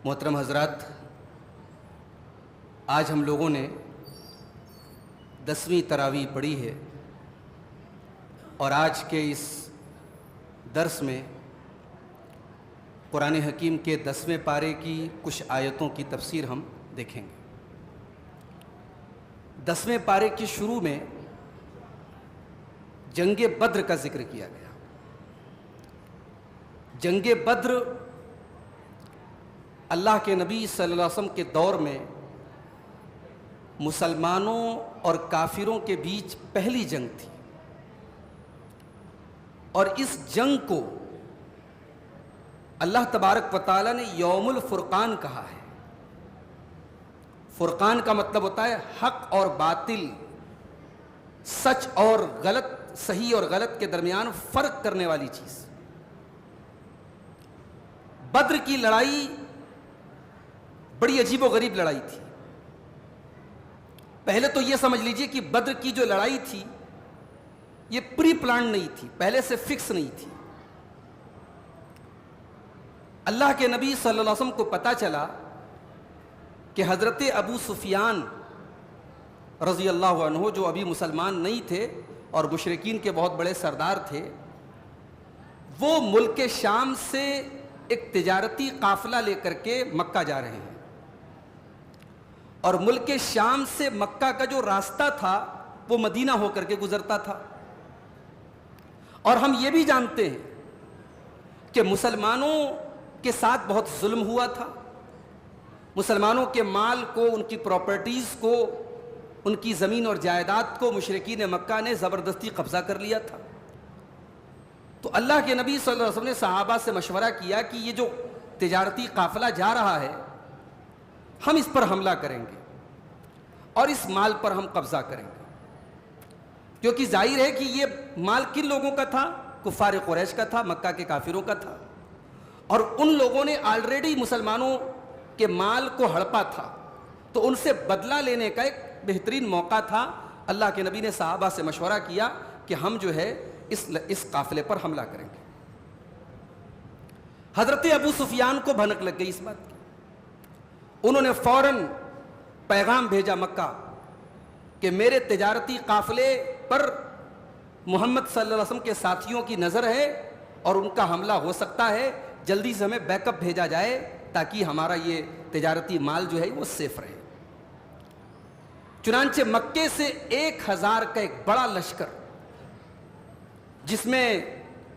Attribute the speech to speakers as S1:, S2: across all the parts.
S1: محترم حضرات، آج ہم لوگوں نے 10ویں تراویح پڑھی ہے اور آج کے اس درس میں قرآن حکیم کے 10ویں پارے کی کچھ آیتوں کی تفسیر ہم دیکھیں گے۔ 10ویں پارے کی شروع میں جنگ بدر کا ذکر کیا گیا۔ جنگ بدر اللہ کے نبی صلی اللہ علیہ وسلم کے دور میں مسلمانوں اور کافروں کے بیچ پہلی جنگ تھی، اور اس جنگ کو اللہ تبارک و تعالیٰ نے یوم الفرقان کہا ہے۔ فرقان کا مطلب ہوتا ہے حق اور باطل، سچ اور غلط، صحیح اور غلط کے درمیان فرق کرنے والی چیز۔ بدر کی لڑائی بڑی عجیب و غریب لڑائی تھی۔ پہلے تو یہ سمجھ لیجئے کہ بدر کی جو لڑائی تھی یہ پری پلان نہیں تھی، پہلے سے فکس نہیں تھی۔ اللہ کے نبی صلی اللہ علیہ وسلم کو پتہ چلا کہ حضرت ابو سفیان رضی اللہ عنہ، جو ابھی مسلمان نہیں تھے اور مشرکین کے بہت بڑے سردار تھے، وہ ملک شام سے ایک تجارتی قافلہ لے کر کے مکہ جا رہے ہیں، اور ملک شام سے مکہ کا جو راستہ تھا وہ مدینہ ہو کر کے گزرتا تھا۔ اور ہم یہ بھی جانتے ہیں کہ مسلمانوں کے ساتھ بہت ظلم ہوا تھا، مسلمانوں کے مال کو، ان کی پراپرٹیز کو، ان کی زمین اور جائیداد کو مشرکین مکہ نے زبردستی قبضہ کر لیا تھا۔ تو اللہ کے نبی صلی اللہ علیہ وسلم نے صحابہ سے مشورہ کیا کہ یہ جو تجارتی قافلہ جا رہا ہے، ہم اس پر حملہ کریں گے اور اس مال پر ہم قبضہ کریں گے، کیونکہ ظاہر ہے کہ یہ مال کن لوگوں کا تھا؟ کفار قریش کا تھا، مکہ کے کافروں کا تھا، اور ان لوگوں نے آلریڈی مسلمانوں کے مال کو ہڑپا تھا، تو ان سے بدلہ لینے کا ایک بہترین موقع تھا۔ اللہ کے نبی نے صحابہ سے مشورہ کیا کہ ہم جو ہے اس قافلے پر حملہ کریں گے۔ حضرت ابو سفیان کو بھنک لگ گئی اس بات کی، انہوں نے فوراً پیغام بھیجا مکہ کہ میرے تجارتی قافلے پر محمد صلی اللہ علیہ وسلم کے ساتھیوں کی نظر ہے اور ان کا حملہ ہو سکتا ہے، جلدی سے ہمیں بیک اپ بھیجا جائے تاکہ ہمارا یہ تجارتی مال جو ہے وہ سیف رہے۔ چنانچہ مکے سے 1000 کا ایک بڑا لشکر، جس میں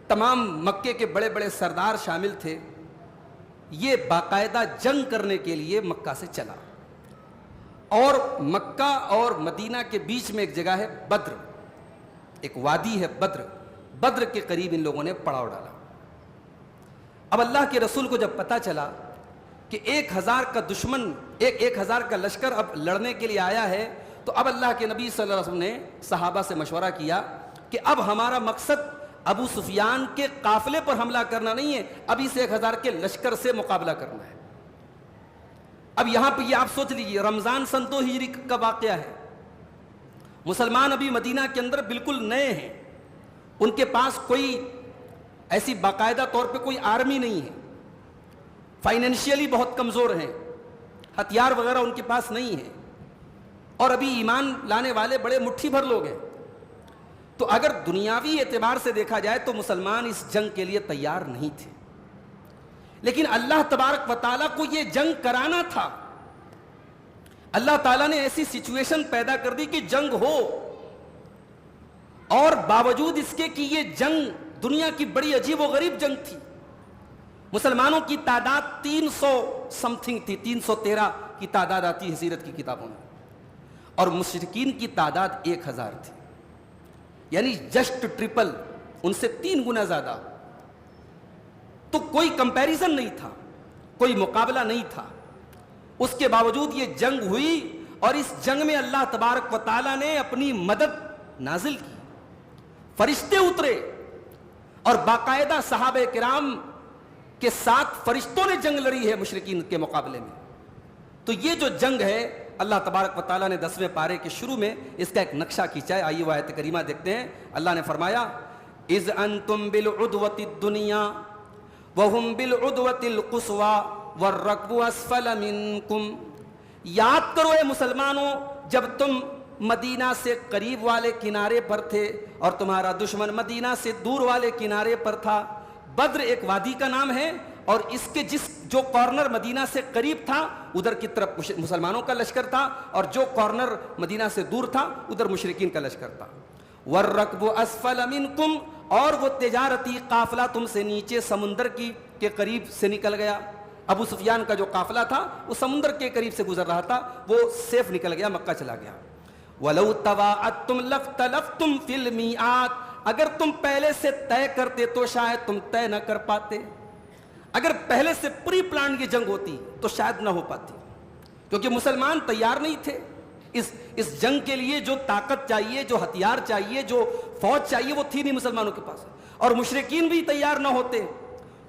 S1: تمام مکے کے بڑے بڑے سردار شامل تھے، یہ باقاعدہ جنگ کرنے کے لیے مکہ سے چلا، اور مکہ اور مدینہ کے بیچ میں ایک جگہ ہے بدر، ایک وادی ہے بدر، بدر کے قریب ان لوگوں نے پڑاؤ ڈالا۔ اب اللہ کے رسول کو جب پتہ چلا کہ 1000 کا دشمن، 1000 کا لشکر اب لڑنے کے لیے آیا ہے، تو اب اللہ کے نبی صلی اللہ علیہ وسلم نے صحابہ سے مشورہ کیا کہ اب ہمارا مقصد ابو سفیان کے قافلے پر حملہ کرنا نہیں ہے، اب اس 1000 کے لشکر سے مقابلہ کرنا ہے۔ اب یہاں پہ یہ آپ سوچ لیجئے، رمضان سن 2 ہجری کا واقعہ ہے، مسلمان ابھی مدینہ کے اندر بالکل نئے ہیں، ان کے پاس کوئی ایسی باقاعدہ طور پہ کوئی آرمی نہیں ہے، فائنینشیلی بہت کمزور ہیں، ہتھیار وغیرہ ان کے پاس نہیں ہے، اور ابھی ایمان لانے والے بڑے مٹھی بھر لوگ ہیں۔ تو اگر دنیاوی اعتبار سے دیکھا جائے تو مسلمان اس جنگ کے لیے تیار نہیں تھے، لیکن اللہ تبارک و تعالیٰ کو یہ جنگ کرانا تھا۔ اللہ تعالیٰ نے ایسی سچویشن پیدا کر دی کہ جنگ ہو، اور باوجود اس کے کہ یہ جنگ دنیا کی بڑی عجیب و غریب جنگ تھی، مسلمانوں کی تعداد 300 سمتھنگ تھی، 313 کی تعداد آتی ہے سیرت کی کتابوں میں، اور مشرکین کی تعداد 1000 تھی، یعنی جسٹ ٹرپل، ان سے 3 گنا زیادہ۔ تو کوئی کمپیریزن نہیں تھا، کوئی مقابلہ نہیں تھا، اس کے باوجود یہ جنگ ہوئی، اور اس جنگ میں اللہ تبارک و تعالیٰ نے اپنی مدد نازل کی، فرشتے اترے، اور باقاعدہ صحابہ کرام کے ساتھ فرشتوں نے جنگ لڑی ہے مشرکین کے مقابلے میں۔ تو یہ جو جنگ ہے، اللہ تبارک و تعالیٰ نے 10ویں پارے کے شروع میں اس کا ایک نقشہ کھینچا ہے۔ آئیے وہ آیت کریمہ دیکھتے ہیں۔ اللہ نے فرمایا اذ انتم بالعدوۃ الدنیا وهم بالعدوۃ القصوى والركب اسفل منكم. یاد کرو اے مسلمانوں جب تم مدینہ سے قریب والے کنارے پر تھے اور تمہارا دشمن مدینہ سے دور والے کنارے پر تھا. بدر ایک وادی کا نام ہے اور اس کے جو کارنر مدینہ سے قریب تھا ادھر کی طرف مسلمانوں کا لشکر تھا اور جو کارنر مدینہ سے دور تھا ادھر مشرکین کا لشکر تھا. والرکب اسفل منکم, اور وہ تجارتی قافلہ تم سے نیچے سمندر کے قریب سے نکل گیا. ابو سفیان کا جو قافلہ تھا وہ سمندر کے قریب سے گزر رہا تھا, وہ سیف نکل گیا, مکہ چلا گیا. وَلَوْ تَوَاعَدْتُمْ لَاخْتَلَفْتُمْ فِي الْمِيعَادِ, اگر تم پہلے سے طے کرتے تو شاید تم طے نہ کر پاتے. اگر پہلے سے پری پلان کی جنگ ہوتی تو شاید نہ ہو پاتی, کیونکہ مسلمان تیار نہیں تھے. اس جنگ کے لیے جو طاقت چاہیے, جو ہتھیار چاہیے, جو فوج چاہیے وہ تھی نہیں مسلمانوں کے پاس, اور مشرکین بھی تیار نہ ہوتے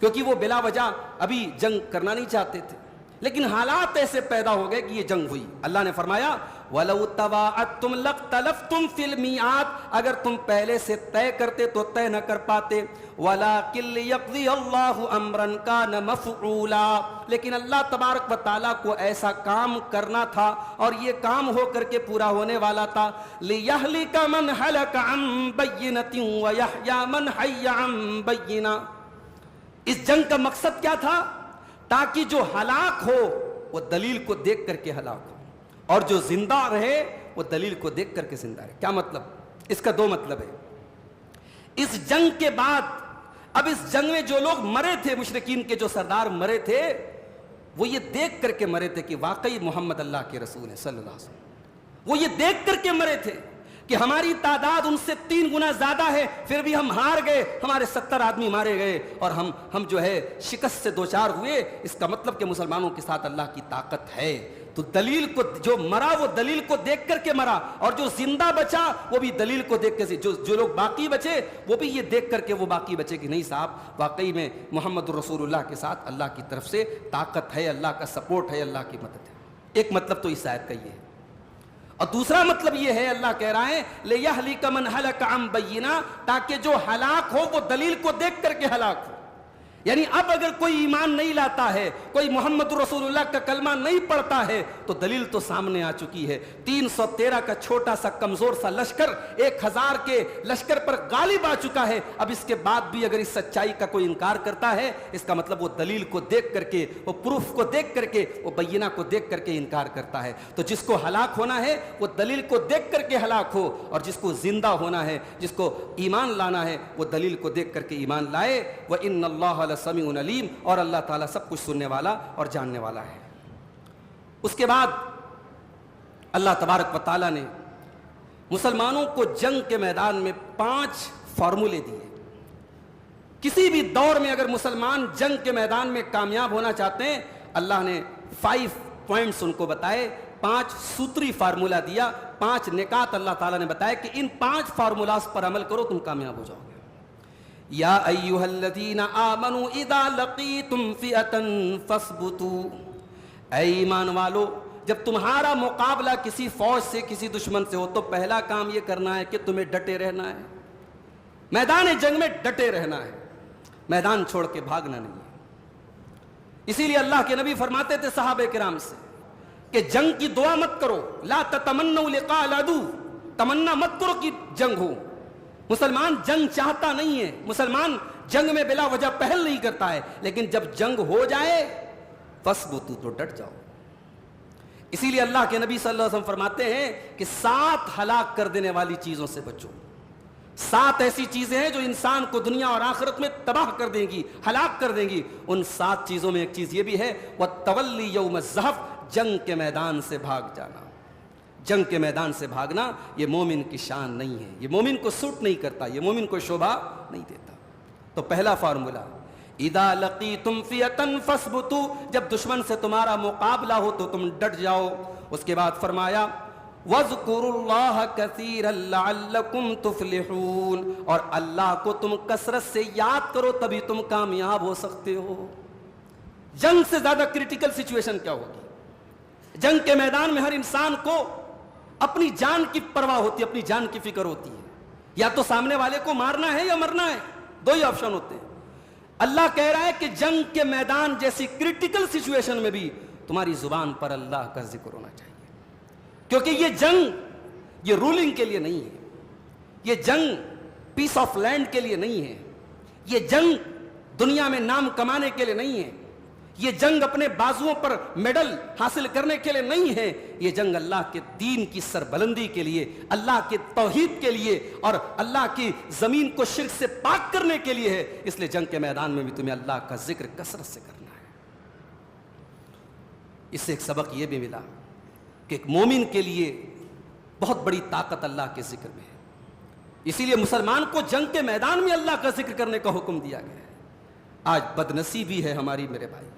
S1: کیونکہ وہ بلا وجہ ابھی جنگ کرنا نہیں چاہتے تھے. لیکن حالات ایسے پیدا ہو گئے کہ یہ جنگ ہوئی. اللہ نے فرمایا وَلَوْ تَوَاعَدْتُمْ لَاخْتَلَفْتُمْ فِي الْمِيعَادِ, اگر تم پہلے سے طے کرتے تو طے نہ کر پاتے. وَلَٰكِن لِّيَقْضِيَ اللَّهُ أَمْرًا كَانَ مَفْعُولًا, لیکن اللہ تبارک و تعالیٰ کو ایسا کام کرنا تھا اور یہ کام ہو کر کے پورا ہونے والا تھا. لِيَهْلِكَ مَنْ هَلَكَ عَن بَيِّنَةٍ وَيَحْيَىٰ مَنْ حَيَّ عَن بَيِّنَةٍ. اس جنگ کا مقصد کیا تھا؟ تاکہ جو ہلاک ہو وہ دلیل کو دیکھ کر کے ہلاک ہو, اور جو زندہ رہے وہ دلیل کو دیکھ کر کے زندہ رہے. کیا مطلب؟ اس کا دو مطلب ہے. اس جنگ کے بعد اب اس جنگ میں جو لوگ مرے تھے, مشرکین کے جو سردار مرے تھے, وہ یہ دیکھ کر کے مرے تھے کہ واقعی محمد اللہ کے رسول ہیں صلی اللہ علیہ وسلم. وہ یہ دیکھ کر کے مرے تھے کہ ہماری تعداد ان سے 3 گنا زیادہ ہے, پھر بھی ہم ہار گئے, ہمارے 70 آدمی مارے گئے اور ہم جو ہے شکست سے دوچار ہوئے. اس کا مطلب کہ مسلمانوں کے ساتھ اللہ کی طاقت ہے. تو دلیل کو جو مرا وہ دلیل کو دیکھ کر کے مرا, اور جو زندہ بچا وہ بھی دلیل کو دیکھ کے, جو لوگ باقی بچے وہ بھی یہ دیکھ کر کے وہ باقی بچے کہ نہیں صاحب واقعی میں محمد رسول اللہ کے ساتھ اللہ کی طرف سے طاقت ہے, اللہ کا سپورٹ ہے, اللہ کی مدد ہے. ایک مطلب تو اس آیت کا یہ ہے. اور دوسرا مطلب یہ ہے, اللہ کہہ رہا ہے لِيَهْلِكَ مَنْ هَلَكَ عَن بَيِّنَةٍ, تاکہ جو ہلاک ہو وہ دلیل کو دیکھ کر کے ہلاک ہو. یعنی اب اگر کوئی ایمان نہیں لاتا ہے, کوئی محمد رسول اللہ کا کلمہ نہیں پڑھتا ہے, تو دلیل تو سامنے آ چکی ہے. 313 کا چھوٹا سا کمزور سا لشکر 1000 کے لشکر پر غالب آ چکا ہے. اب اس کے بعد بھی اگر اس سچائی کا کوئی انکار کرتا ہے, اس کا مطلب وہ دلیل کو دیکھ کر کے, وہ پروف کو دیکھ کر کے, وہ بینہ کو دیکھ کر کے انکار کرتا ہے. تو جس کو ہلاک ہونا ہے وہ دلیل کو دیکھ کر کے ہلاک ہو, اور جس کو زندہ ہونا ہے, جس کو ایمان لانا ہے, وہ دلیل کو دیکھ کر کے ایمان لائے. وَإِنَّ اللَّهَ سمیع علیم, اور اللہ تعالیٰ سب کچھ سننے والا اور جاننے والا ہے. اس کے بعد اللہ تبارک و تعالیٰ نے مسلمانوں کو جنگ کے میدان میں 5 فارمولے دیے. کسی بھی دور میں اگر مسلمان جنگ کے میدان میں کامیاب ہونا چاہتے ہیں, اللہ نے 5 پوائنٹس ان کو بتائے, 5 سوتری فارمولہ دیا, 5 نکات اللہ تعالیٰ نے بتایا کہ ان 5 فارمولاز پر عمل کرو تم کامیاب ہو جاؤ گے. یا ایھا الذین آمنوا اذا لقیتم فئۃ فاثبتوا, اے ایمان والو جب تمہارا مقابلہ کسی فوج سے, کسی دشمن سے ہو, تو پہلا کام یہ کرنا ہے کہ تمہیں ڈٹے رہنا ہے. میدان جنگ میں ڈٹے رہنا ہے, میدان چھوڑ کے بھاگنا نہیں ہے. اسی لیے اللہ کے نبی فرماتے تھے صحابہ کرام سے کہ جنگ کی دعا مت کرو, لا تتمنوا لقاء العدو, تمنا مت کرو کہ جنگ ہو. مسلمان جنگ چاہتا نہیں ہے, مسلمان جنگ میں بلا وجہ پہل نہیں کرتا ہے, لیکن جب جنگ ہو جائے فاثبتوا, تو ڈٹ جاؤ. اسی لیے اللہ کے نبی صلی اللہ علیہ وسلم فرماتے ہیں کہ 7 ہلاک کر دینے والی چیزوں سے بچو. 7 ایسی چیزیں ہیں جو انسان کو دنیا اور آخرت میں تباہ کر دیں گی, ہلاک کر دیں گی. ان 7 چیزوں میں ایک چیز یہ بھی ہے, وَالتَّوَلِّ يَوْمَ الزَّحْفِ, جنگ کے میدان سے بھاگ جانا. جنگ کے میدان سے بھاگنا یہ مومن کی شان نہیں ہے, یہ مومن کو سوٹ نہیں کرتا, یہ مومن کو شوبھا نہیں دیتا. تو پہلا فارمولا اذا لقیتم فئۃ فاثبتوا, جب دشمن سے تمہارا مقابلہ ہو تو تم ڈٹ جاؤ. اس کے بعد فرمایا وَاذْكُرُوا اللَّهَ كَثِيرًا لَعَلَّكُمْ تُفْلِحُونَ, اور اللہ کو تم کثرت سے یاد کرو تبھی تم کامیاب ہو سکتے ہو. جنگ سے زیادہ کریٹیکل سچویشن کیا ہوگی؟ جنگ کے میدان میں ہر انسان کو اپنی جان کی پرواہ ہوتی ہے, اپنی جان کی فکر ہوتی ہے. یا تو سامنے والے کو مارنا ہے یا مرنا ہے, 2 ہی آپشن ہوتے ہیں. اللہ کہہ رہا ہے کہ جنگ کے میدان جیسی کرٹیکل سچویشن میں بھی تمہاری زبان پر اللہ کا ذکر ہونا چاہیے، کیونکہ یہ جنگ یہ رولنگ کے لیے نہیں ہے، یہ جنگ پیس آف لینڈ کے لیے نہیں ہے، یہ جنگ دنیا میں نام کمانے کے لیے نہیں ہے، یہ جنگ اپنے بازوؤں پر میڈل حاصل کرنے کے لیے نہیں ہے، یہ جنگ اللہ کے دین کی سربلندی کے لیے، اللہ کے توحید کے لیے اور اللہ کی زمین کو شرک سے پاک کرنے کے لیے ہے۔ اس لیے جنگ کے میدان میں بھی تمہیں اللہ کا ذکر کثرت سے کرنا ہے۔ اس سے ایک سبق یہ بھی ملا کہ ایک مومن کے لیے بہت بڑی طاقت اللہ کے ذکر میں ہے، اسی لیے مسلمان کو جنگ کے میدان میں اللہ کا ذکر کرنے کا حکم دیا گیا ہے۔ آج بدنصیبی ہے ہماری میرے بھائی،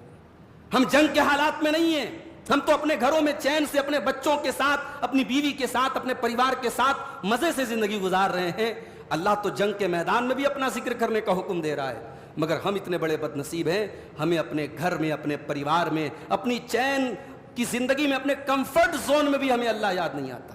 S1: ہم جنگ کے حالات میں نہیں ہیں، ہم تو اپنے گھروں میں چین سے اپنے بچوں کے ساتھ، اپنی بیوی کے ساتھ، اپنے پریوار کے ساتھ مزے سے زندگی گزار رہے ہیں۔ اللہ تو جنگ کے میدان میں بھی اپنا ذکر کرنے کا حکم دے رہا ہے، مگر ہم اتنے بڑے بدنصیب ہیں، ہمیں اپنے گھر میں، اپنے پریوار میں، اپنی چین کی زندگی میں، اپنے کمفرٹ زون میں بھی ہمیں اللہ یاد نہیں آتا۔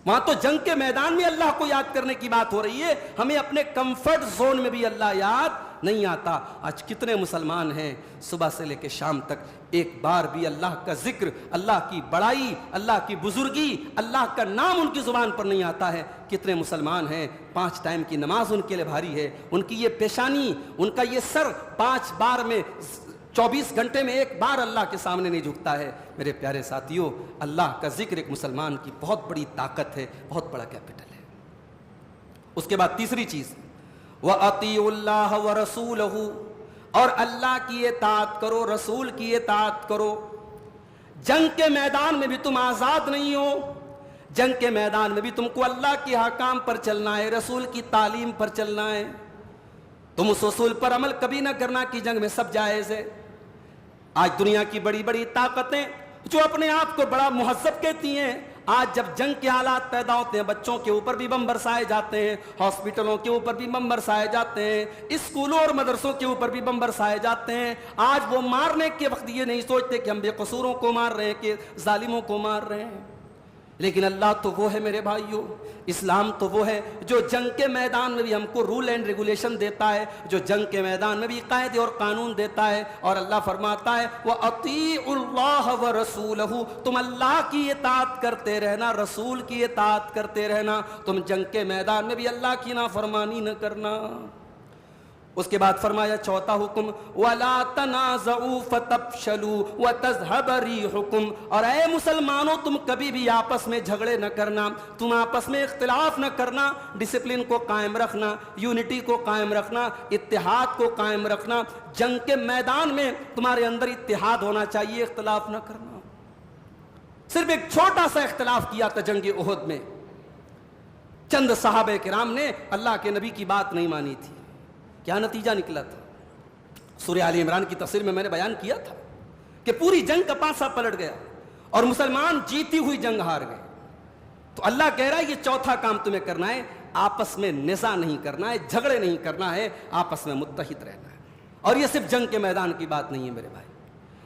S1: وہاں تو جنگ کے میدان میں اللہ کو یاد کرنے کی بات ہو رہی ہے، ہمیں اپنے کمفرٹ زون میں بھی اللہ یاد نہیں آتا۔ آج کتنے مسلمان ہیں صبح سے لے کے شام تک ایک بار بھی اللہ کا ذکر، اللہ کی بڑائی، اللہ کی بزرگی، اللہ کا نام ان کی زبان پر نہیں آتا ہے۔ کتنے مسلمان ہیں 5 ٹائم کی نماز ان کے لیے بھاری ہے، ان کی یہ پیشانی، ان کا یہ سر 5 بار میں 24 گھنٹے میں ایک بار اللہ کے سامنے نہیں جھکتا ہے۔ میرے پیارے ساتھیوں، اللہ کا ذکر ایک مسلمان کی بہت بڑی طاقت ہے، بہت بڑا کیپٹل ہے۔ اس کے بعد تیسری چیز، وَأَطِيعُوا اللَّهَ وَرَسُولَهُ، اور اللہ کی اطاعت کرو، رسول کی اطاعت کرو۔ جنگ کے میدان میں بھی تم آزاد نہیں ہو، جنگ کے میدان میں بھی تم کو اللہ کے حکام پر چلنا ہے، رسول کی تعلیم پر چلنا ہے۔ تم اس اصول پر عمل کبھی نہ کرنا کہ جنگ میں سب جائز ہے۔ آج دنیا کی بڑی بڑی طاقتیں جو اپنے آپ کو بڑا مہذب کہتی ہیں، آج جب جنگ کے حالات پیدا ہوتے ہیں، بچوں کے اوپر بھی بم برسائے جاتے ہیں، ہاسپٹلوں کے اوپر بھی بم برسائے جاتے ہیں، اسکولوں اور مدرسوں کے اوپر بھی بم برسائے جاتے ہیں۔ آج وہ مارنے کے وقت یہ نہیں سوچتے کہ ہم بے قصوروں کو مار رہے ہیں کہ ظالموں کو مار رہے ہیں، لیکن اللہ تو وہ ہے میرے بھائیوں، اسلام تو وہ ہے جو جنگ کے میدان میں بھی ہم کو رول اینڈ ریگولیشن دیتا ہے، جو جنگ کے میدان میں بھی قاعدے اور قانون دیتا ہے۔ اور اللہ فرماتا ہے وَأَطِيعُوا اللَّهَ وَرَسُولَهُ، تم اللہ کی اطاعت کرتے رہنا، رسول کی اطاعت کرتے رہنا، تم جنگ کے میدان میں بھی اللہ کی نافرمانی نہ کرنا۔ اس کے بعد فرمایا چوتھا حکم وَلَا تَنَازَعُوا فَتَفْشَلُوا وَتَذْهَبَ رِيحُكُمْ، اور اے مسلمانوں تم کبھی بھی آپس میں جھگڑے نہ کرنا، تم آپس میں اختلاف نہ کرنا، ڈسپلن کو قائم رکھنا، یونٹی کو قائم رکھنا، اتحاد کو قائم رکھنا۔ جنگ کے میدان میں تمہارے اندر اتحاد ہونا چاہیے، اختلاف نہ کرنا۔ صرف ایک چھوٹا سا اختلاف کیا تھا جنگ احد میں، چند صحابہ کرام نے اللہ کے نبی کی بات نہیں مانی تھی، کیا نتیجہ نکلا تھا؟ سورہ آل عمران کی تفسیر میں نے بیان کیا تھا کہ پوری جنگ کا پانسا پلٹ گیا اور مسلمان جیتی ہوئی جنگ ہار گئے۔ تو اللہ کہہ رہا ہے یہ چوتھا کام تمہیں کرنا ہے، آپس میں نزاع نہیں کرنا ہے، جھگڑے نہیں کرنا ہے، آپس میں متحد رہنا ہے۔ اور یہ صرف جنگ کے میدان کی بات نہیں ہے میرے بھائی،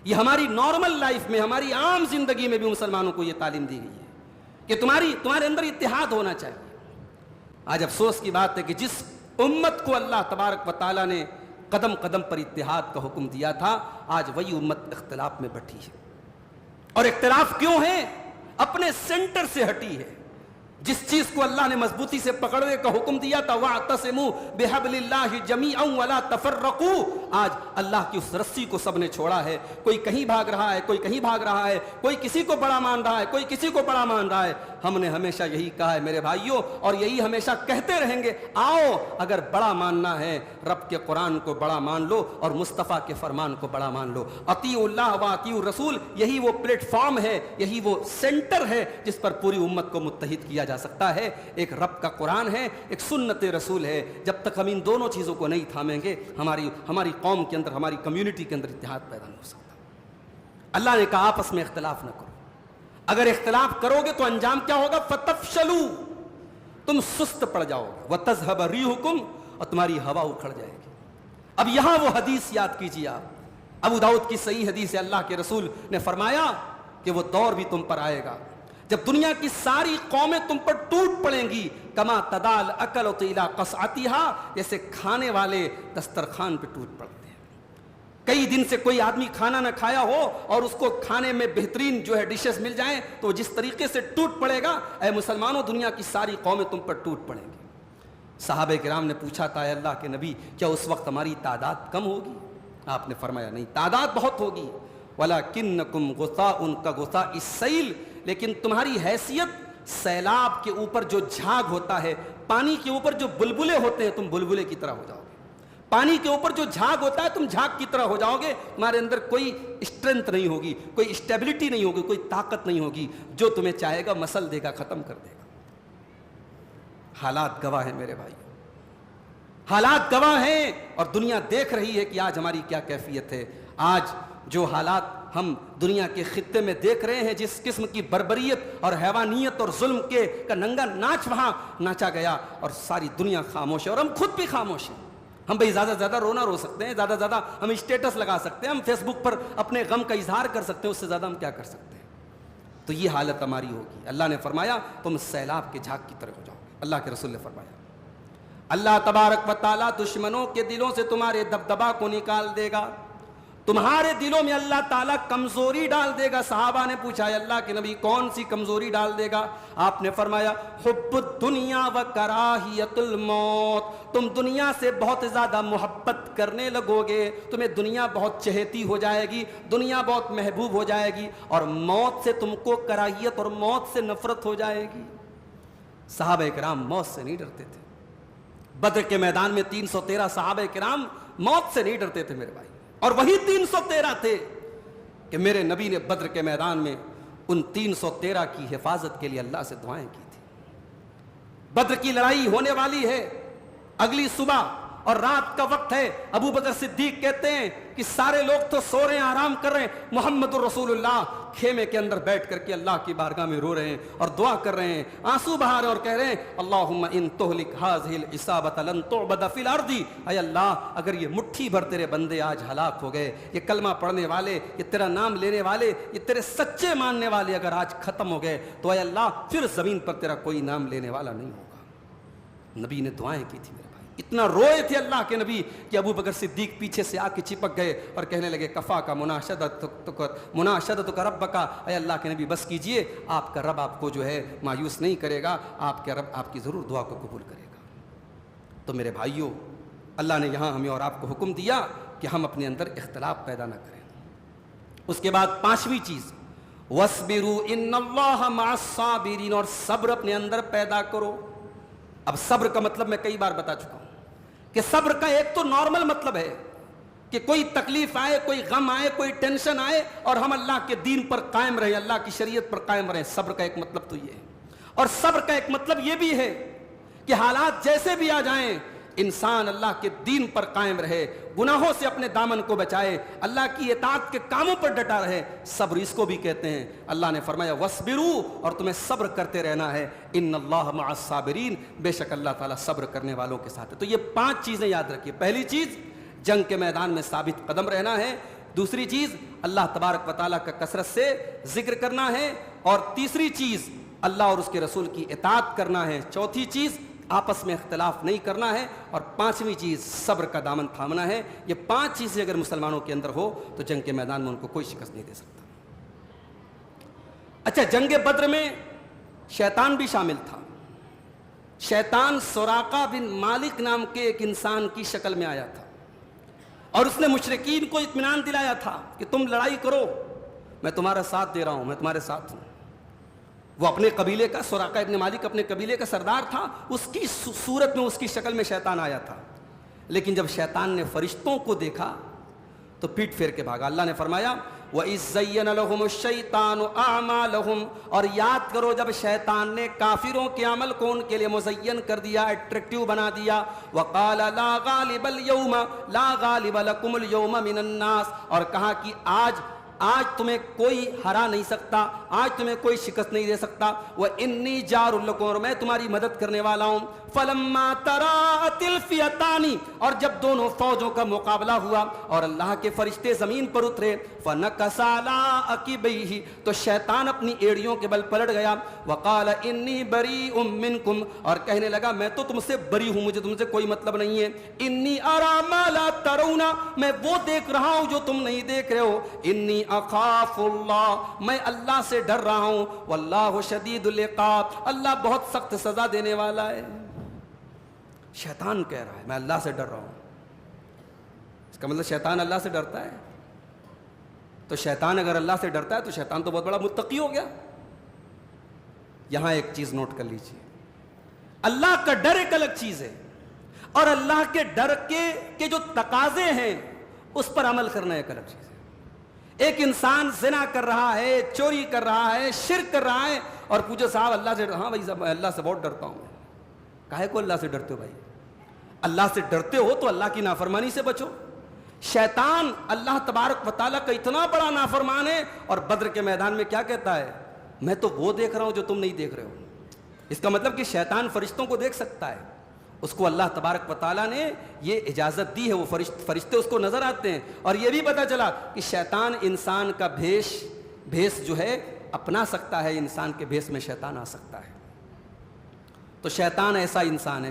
S1: یہ ہماری نارمل لائف میں، ہماری عام زندگی میں بھی مسلمانوں کو یہ تعلیم دی گئی ہے کہ تمہارے اندر اتحاد ہونا چاہیے۔ آج افسوس کی بات ہے کہ جس امت کو اللہ تبارک و تعالیٰ نے قدم قدم پر اتحاد کا حکم دیا تھا، آج وہی امت اختلاف میں بٹھی ہے۔ اور اختلاف کیوں ہے؟ اپنے سینٹر سے ہٹی ہے۔ جس چیز کو اللہ نے مضبوطی سے پکڑنے کا حکم دیا تھا وَاعْتَصِمُوا بِحَبْلِ اللَّهِ جَمِيعًا وَلَا تَفَرَّقُوا، آج اللہ کی اس رسی کو سب نے چھوڑا ہے۔ کوئی کہیں بھاگ رہا ہے، کوئی کہیں بھاگ رہا ہے، کوئی کسی کو بڑا مان رہا ہے، کوئی کسی کو بڑا مان رہا ہے۔ ہم نے ہمیشہ یہی کہا ہے میرے بھائیوں، اور یہی ہمیشہ کہتے رہیں گے، آؤ اگر بڑا ماننا ہے رب کے قرآن کو بڑا مان لو اور مصطفیٰ کے فرمان کو بڑا مان لو۔ اطیعوا اللہ واطیعوا الرسول، یہی وہ پلیٹ فارم ہے، یہی وہ سینٹر ہے جس پر پوری امت کو متحد کیا جا سکتا ہے۔ ایک رب کا قرآن ہے، ایک سنت رسول ہے۔ جب تک ہم ان دونوں چیزوں کو نہیں تھامیں گے، ہماری قوم کے اندر، ہماری کمیونٹی کے اندر اتحاد پیدا نہیں ہو سکتا۔ اللہ نے کہا آپس میں اختلاف نہ کرو، اگر اختلاف کرو گے تو انجام کیا ہوگا؟ فتفشلوا، تم سست پڑ جاؤ گے، وتذهب ريحكم، اور تمہاری ہوا اکھڑ جائے گی۔ اب یہاں وہ حدیث یاد کیجیے آپ، ابو داؤد کی صحیح حدیث ہے، اللہ کے رسول نے فرمایا کہ وہ دور بھی تم پر آئے گا جب دنیا کی ساری قومیں تم پر ٹوٹ پڑیں گی، کما تدال اکلۃ الی قصعتھا، جیسے کھانے والے دسترخوان پہ ٹوٹ پڑتے ہیں۔ کئی دن سے کوئی آدمی کھانا نہ کھایا ہو اور اس کو کھانے میں بہترین جو ہے ڈشز مل جائیں تو وہ جس طریقے سے ٹوٹ پڑے گا، اے مسلمانوں دنیا کی ساری قومیں تم پر ٹوٹ پڑیں گی۔ صحابہ کرام نے پوچھا تھا اے اللہ کے نبی کیا اس وقت ہماری تعداد کم ہوگی؟ آپ نے فرمایا نہیں، تعداد بہت ہوگی، وَلَكِنَّكُمْ غُثَاءٌ كَغُثَاءِ السَّيْلِ، لیکن تمہاری حیثیت سیلاب کے اوپر جو جھاگ ہوتا ہے، پانی کے اوپر جو بلبلے ہوتے ہیں، تم بلبلے کی طرح ہو جاؤ گے۔ پانی کے اوپر جو جھاگ ہوتا ہے تم جھاگ کی طرح ہو جاؤ گے، تمہارے اندر کوئی اسٹرینتھ نہیں ہوگی، کوئی اسٹیبلٹی نہیں ہوگی، کوئی طاقت نہیں ہوگی، جو تمہیں چاہے گا مسل دے گا، ختم کر دے گا۔ حالات گواہ ہیں میرے بھائی، حالات گواہ ہیں، اور دنیا دیکھ رہی ہے کہ آج ہماری کیا کیفیت ہے۔ آج جو حالات ہم دنیا کے خطے میں دیکھ رہے ہیں، جس قسم کی بربریت اور حیوانیت اور ظلم کا ننگا ناچ وہاں ناچا گیا، اور ساری دنیا خاموش ہے اور ہم خود بھی خاموش ہیں۔ ہم بھئی زیادہ سے زیادہ رونا رو سکتے ہیں، زیادہ سے زیادہ ہم اسٹیٹس لگا سکتے ہیں، ہم فیس بک پر اپنے غم کا اظہار کر سکتے ہیں، اس سے زیادہ ہم کیا کر سکتے ہیں؟ تو یہ حالت ہماری ہوگی۔ اللہ نے فرمایا تم سیلاب کے جھاگ کی طرح ہو جاؤ گے۔ اللہ کے رسول نے فرمایا اللہ تبارک و تعالیٰ دشمنوں کے دلوں سے تمہارے دبدبا کو نکال دے گا، تمہارے دلوں میں اللہ تعالیٰ کمزوری ڈال دے گا۔ صحابہ نے پوچھا ہے اللہ کے نبی کون سی کمزوری ڈال دے گا؟ آپ نے فرمایا حب الدنیا و کراہیت الموت، تم دنیا سے بہت زیادہ محبت کرنے لگو گے، تمہیں دنیا بہت چہیتی ہو جائے گی، دنیا بہت محبوب ہو جائے گی، اور موت سے تم کو کراہیت اور موت سے نفرت ہو جائے گی۔ صحابہ کرام موت سے نہیں ڈرتے تھے۔ بدر کے میدان میں 313 صحابہ کرام موت سے نہیں ڈرتے تھے میرے بھائی، اور وہی 313 تھے کہ میرے نبی نے بدر کے میدان میں ان 313 کی حفاظت کے لیے اللہ سے دعائیں کی تھی۔ بدر کی لڑائی ہونے والی ہے، اگلی صبح اور رات کا وقت ہے۔ ابو بکر صدیق کہتے ہیں کہ سارے لوگ تو سو رہے ہیں، آرام کر رہے ہیں، محمد الرسول اللہ خیمے کے اندر بیٹھ کر کے اللہ کی بارگاہ میں رو رہے ہیں اور دعا کر رہے ہیں، آنسو بہا رہے ہیں اور کہہ رہے ہیں اللہم ان تہلک ھذہ العصابۃ لن تعبد فی الارض، اے اللہ اگر یہ مٹھی بھر تیرے بندے آج ہلاک ہو گئے، یہ کلمہ پڑھنے والے، یہ تیرا نام لینے والے، یہ تیرے سچے ماننے والے اگر آج ختم ہو گئے تو اے اللہ پھر زمین پر تیرا کوئی نام لینے والا نہیں ہوگا۔ نبی نے دعائیں کی تھی میرے بھائی، اتنا روئے تھے اللہ کے نبی کہ ابو بکر صدیق پیچھے سے آ کے چپک گئے اور کہنے لگے کفا کا مناشدت کا رب کا، اے اللہ کے نبی بس کیجئے، آپ کا رب آپ کو جو ہے مایوس نہیں کرے گا، آپ کے رب آپ کی ضرور دعا کو قبول کرے گا۔ تو میرے بھائیوں، اللہ نے یہاں ہمیں اور آپ کو حکم دیا کہ ہم اپنے اندر اختلاف پیدا نہ کریں۔ اس کے بعد پانچویں چیز وَاصْبِرُوا إِنَّ اللَّهَ مَعَ الصَّابِرِينَ، اور صبر اپنے اندر پیدا کرو۔ اب صبر کا مطلب میں کئی بار بتا چکا ہوں کہ صبر کا ایک تو نارمل مطلب ہے کہ کوئی تکلیف آئے، کوئی غم آئے، کوئی ٹینشن آئے اور ہم اللہ کے دین پر قائم رہیں، اللہ کی شریعت پر قائم رہیں۔ صبر کا ایک مطلب تو یہ ہے، اور صبر کا ایک مطلب یہ بھی ہے کہ حالات جیسے بھی آ جائیں انسان اللہ کے دین پر قائم رہے، گناہوں سے اپنے دامن کو بچائے، اللہ کی اطاعت کے کاموں پر ڈٹا رہے۔ صبر اس کو بھی کہتے ہیں۔ اللہ نے فرمایا وَاصْبِرُوا، اور تمہیں صبر کرتے رہنا ہے، ان اللہ مع الصابرین، بے شک اللہ تعالیٰ صبر کرنے والوں کے ساتھ ہے۔ تو یہ 5 چیزیں یاد رکھیے۔ پہلی چیز جنگ کے میدان میں ثابت قدم رہنا ہے، دوسری چیز اللہ تبارک و تعالیٰ کا کثرت سے ذکر کرنا ہے، اور تیسری چیز اللہ اور اس کے رسول کی اطاعت کرنا ہے، چوتھی چیز آپس میں اختلاف نہیں کرنا ہے، اور پانچویں چیز صبر کا دامن تھامنا ہے۔ یہ 5 چیزیں اگر مسلمانوں کے اندر ہو تو جنگ کے میدان میں ان کو کوئی شکست نہیں دے سکتا۔ اچھا، جنگ بدر میں شیطان بھی شامل تھا۔ شیطان سراقہ بن مالک نام کے ایک انسان کی شکل میں آیا تھا، اور اس نے مشرکین کو اطمینان دلایا تھا کہ تم لڑائی کرو، میں تمہارا ساتھ دے رہا ہوں، میں تمہارے ساتھ ہوں۔ وہ اپنے قبیلے کا، سراقہ ابن مالک اپنے قبیلے کا سردار تھا، اس کی صورت میں، اس کی شکل میں شیطان آیا تھا۔ لیکن جب شیطان نے فرشتوں کو دیکھا تو پیٹ پھیر کے بھاگا۔ اللہ نے فرمایا وَإِذْ زَيَّنَ لَهُمُ الشَّيْطَانُ أَعْمَالَهُمْ، اور یاد کرو جب شیطان نے کافروں کے عمل کو ان کے لیے مزین کر دیا، اٹریکٹیو بنا دیا۔ وَقَالَ لَا غَالِبَ الْيَوْمَ لَا غَالِبَ لَكُمُ الْيَوْمَ مِنَ النَّاسِ، اور کہا کہ آج تمہیں کوئی ہرا نہیں سکتا، آج تمہیں کوئی شکست نہیں دے سکتا۔ وَإِنِّي جَارٌ لَكُمْ، اور میں تمہاری مدد کرنے والا ہوں۔ فلما تراءت الفئتان، اور جب دونوں فوجوں کا مقابلہ ہوا اور اللہ کے فرشتے زمین پر اترے، فنکس علی عقبیہ، تو شیطان اپنی ایڑیوں کے بل پلٹ گیا، وقال انی بریء منکم، اور کہنے لگا میں تو تم سے بری ہوں، مجھے تم سے کوئی مطلب نہیں ہے، انی اری ما لا ترون، میں وہ دیکھ رہا ہوں جو تم نہیں دیکھ رہے ہو، انی اخاف اللہ، میں اللہ سے ڈر رہا ہوں، واللہ شدید العقاب، اللہ بہت سخت سزا دینے والا ہے۔ شیطان کہہ رہا ہے میں اللہ سے ڈر رہا ہوں، اس کا مطلب شیطان اللہ سے ڈرتا ہے؟ تو شیطان اگر اللہ سے ڈرتا ہے تو شیطان تو بہت بڑا متقی ہو گیا۔ یہاں ایک چیز نوٹ کر لیجیے، اللہ کا ڈر ایک الگ چیز ہے، اور اللہ کے ڈر کے جو تقاضے ہیں اس پر عمل کرنا ایک الگ چیز ہے۔ ایک انسان زنا کر رہا ہے، چوری کر رہا ہے، شرک کر رہا ہے، اور پوچھو صاحب اللہ سے، ہاں بھائی اللہ سے بہت ڈرتا ہوں۔ کاہے کو اللہ سے ڈرتے ہو بھائی؟ اللہ سے ڈرتے ہو تو اللہ کی نافرمانی سے بچو۔ شیطان اللہ تبارک و تعالیٰ کا اتنا بڑا نافرمان ہے، اور بدر کے میدان میں کیا کہتا ہے؟ میں تو وہ دیکھ رہا ہوں جو تم نہیں دیکھ رہے ہو۔ اس کا مطلب کہ شیطان فرشتوں کو دیکھ سکتا ہے، اس کو اللہ تبارک و تعالیٰ نے یہ اجازت دی ہے، وہ فرشتے اس کو نظر آتے ہیں۔ اور یہ بھی پتہ چلا کہ شیطان انسان کا بھیس جو ہے اپنا سکتا ہے، انسان کے بھیس میں شیطان آ سکتا ہے۔ تو شیطان ایسا انسان ہے،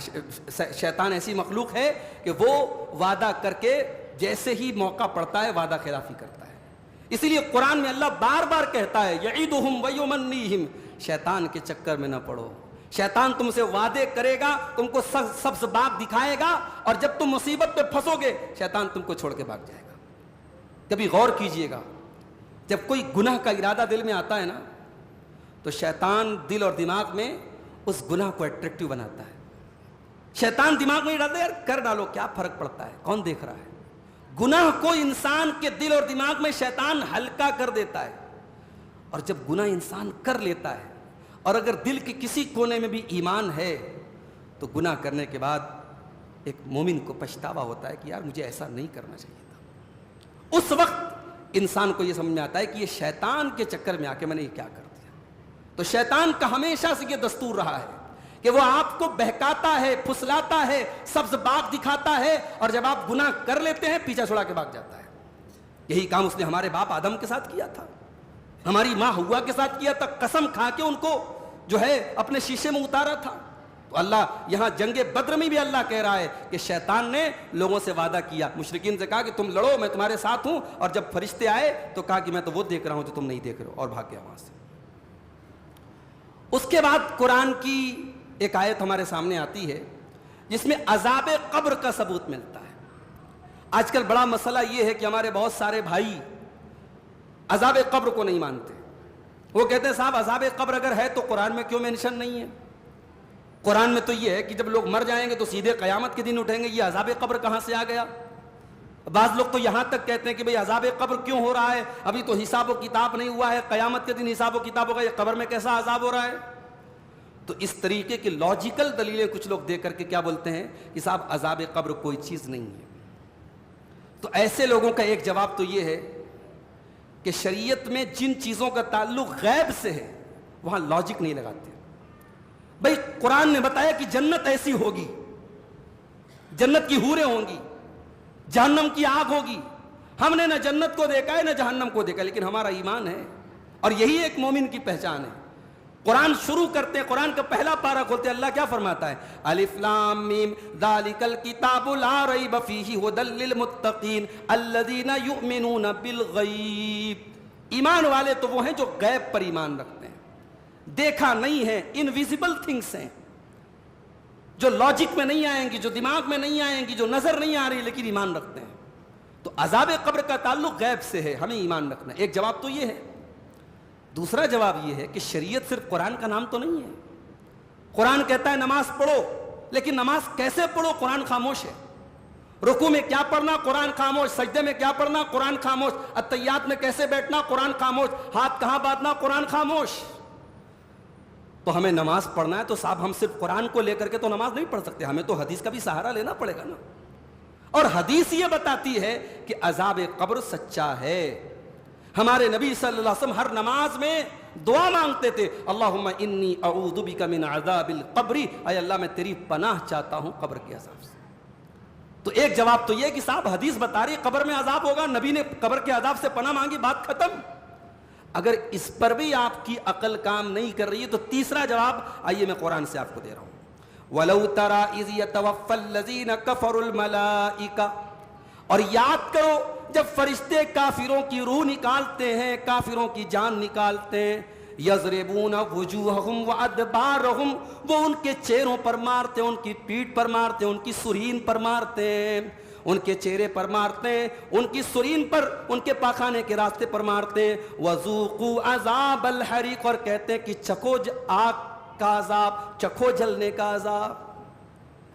S1: شیطان ایسی مخلوق ہے کہ وہ وعدہ کر کے جیسے ہی موقع پڑتا ہے وعدہ خلافی کرتا ہے۔ اسی لیے قرآن میں اللہ بار بار کہتا ہے یعیدہم ویمنیہم، شیطان کے چکر میں نہ پڑو۔ شیطان تم سے وعدے کرے گا، تم کو سبز باغ دکھائے گا، اور جب تم مصیبت پہ پھنسو گے شیطان تم کو چھوڑ کے بھاگ جائے گا۔ کبھی غور کیجئے گا، جب کوئی گناہ کا ارادہ دل میں آتا ہے نا، تو شیطان دل اور دماغ میں اس گناہ کو اٹریکٹیو بناتا ہے۔ شیطان دماغ میں ڈالتا ہے یار کر ڈالو، کیا فرق پڑتا ہے، کون دیکھ رہا ہے۔ گناہ کو انسان کے دل اور دماغ میں شیطان ہلکا کر دیتا ہے، اور جب گناہ انسان کر لیتا ہے اور اگر دل کے کسی کونے میں بھی ایمان ہے تو گناہ کرنے کے بعد ایک مومن کو پچھتاوا ہوتا ہے کہ یار مجھے ایسا نہیں کرنا چاہیے تھا۔ اس وقت انسان کو یہ سمجھ میں آتا ہے کہ یہ شیطان کے چکر میں آ کے میں نے یہ کیا کر دیا۔ تو شیطان کا ہمیشہ سے یہ دستور رہا ہے کہ وہ آپ کو بہکاتا ہے، پھسلاتا ہے، سبز باغ دکھاتا ہے، اور جب آپ گناہ کر لیتے ہیں پیچھا چھڑا کے بھاگ جاتا ہے۔ یہی کام اس نے ہمارے باپ آدم کے ساتھ کیا تھا، ہماری ماں ہوا کے ساتھ کیا تھا، قسم کھا کے ان کو جو ہے اپنے شیشے میں اتارا تھا۔ تو اللہ یہاں جنگ بدر میں بھی اللہ کہہ رہا ہے کہ شیطان نے لوگوں سے وعدہ کیا، مشرکین سے کہا کہ تم لڑو میں تمہارے ساتھ ہوں، اور جب فرشتے آئے تو کہا کہ میں تو وہ دیکھ رہا ہوں جو تم نہیں دیکھ رہے ہو، اور بھاگ گیا وہاں سے۔ اس کے بعد قرآن کی ایک آیت ہمارے سامنے آتی ہے جس میں عذاب قبر کا ثبوت ملتا ہے۔ آج کل بڑا مسئلہ یہ ہے کہ ہمارے بہت سارے بھائی عذاب قبر کو نہیں مانتے۔ وہ کہتے ہیں صاحب عذاب قبر اگر ہے تو قرآن میں کیوں مینشن نہیں ہے؟ قرآن میں تو یہ ہے کہ جب لوگ مر جائیں گے تو سیدھے قیامت کے دن اٹھیں گے، یہ عذاب قبر کہاں سے آ گیا؟ بعض لوگ تو یہاں تک کہتے ہیں کہ بھئی عذاب قبر کیوں ہو رہا ہے، ابھی تو حساب و کتاب نہیں ہوا ہے، قیامت کے دن حساب و کتاب ہوگا، یہ قبر میں کیسا عذاب ہو رہا ہے؟ تو اس طریقے کی لاجیکل دلیلیں کچھ لوگ دے کر کے کیا بولتے ہیں کہ صاحب عذاب قبر کوئی چیز نہیں ہے۔ تو ایسے لوگوں کا ایک جواب تو یہ ہے کہ شریعت میں جن چیزوں کا تعلق غیب سے ہے وہاں لاجک نہیں لگاتے۔ بھئی قرآن نے بتایا کہ جنت ایسی ہوگی، جنت کی حوریں ہوں گی، جہنم کی آگ ہوگی، ہم نے نہ جنت کو دیکھا ہے نہ جہنم کو دیکھا، لیکن ہمارا ایمان ہے، اور یہی ایک مومن کی پہچان ہے۔ قرآن شروع کرتے ہیں، قرآن کا پہلا پارہ کھولتے ہیں، اللہ کیا فرماتا ہے؟ الف لام میم ذالک الکتاب لا ریب فیہ ھدی للمتقین الذین یؤمنون بالغیب۔ ایمان والے تو وہ ہیں جو غیب پر ایمان رکھتے ہیں، دیکھا نہیں ہے، انویزیبل تھنگس ہیں جو لاجک میں نہیں آئیں گی، جو دماغ میں نہیں آئیں گی، جو نظر نہیں آ رہی، لیکن ایمان رکھتے ہیں۔ تو عذاب قبر کا تعلق غیب سے ہے، ہمیں ایمان رکھنا ہے۔ ایک جواب تو یہ ہے۔ دوسرا جواب یہ ہے کہ شریعت صرف قرآن کا نام تو نہیں ہے۔ قرآن کہتا ہے نماز پڑھو، لیکن نماز کیسے پڑھو قرآن خاموش ہے۔ رکوع میں کیا پڑھنا قرآن خاموش، سجدے میں کیا پڑھنا قرآن خاموش، اتحیات میں کیسے بیٹھنا قرآن خاموش، ہاتھ کہاں باندھنا قرآن خاموش۔ تو ہمیں نماز پڑھنا ہے تو صاحب ہم صرف قرآن کو لے کر کے تو نماز نہیں پڑھ سکتے، ہمیں تو حدیث کا بھی سہارا لینا پڑے گا نا۔ اور حدیث یہ بتاتی ہے کہ عذاب قبر سچا ہے۔ ہمارے نبی صلی اللہ علیہ وسلم ہر نماز میں دعا مانگتے تھے, اللہم انی اعوذ بک من عذاب القبر, اے اللہ میں تیری پناہ چاہتا ہوں قبر کے عذاب سے. تو ایک جواب تو یہ کہ صاحب حدیث بتا رہی قبر میں عذاب ہوگا, نبی نے قبر کے عذاب سے پناہ مانگی, بات ختم. اگر اس پر بھی آپ کی عقل کام نہیں کر رہی ہے تو تیسرا جواب آئیے میں قرآن سے آپ کو دے رہا ہوں. وَلَوْ تَرَى إِذْ يَتَوَفَّى الَّذِينَ كَفَرُوا الْمَلَائِكَةَ, اور یاد کرو جب فرشتے کافروں کی روح نکالتے ہیں, کافروں کی جان نکالتے ہیں, یضربون وجوہہم وادبارہم, وہ ان کے چہروں پر مارتے ہیں, ان کی پیٹھ پر مارتے ہیں, ان کی سرین پر مارتے ہیں, ان کے چہرے پر مارتے ہیں, ان کی سرین پر, ان کے پاخانے کے راستے پر مارتے ہیں. وذوقوا عذاب الحریق, اور کہتے ہیں کہ چکھو آگ کا عذاب, چکھو جلنے کا عذاب.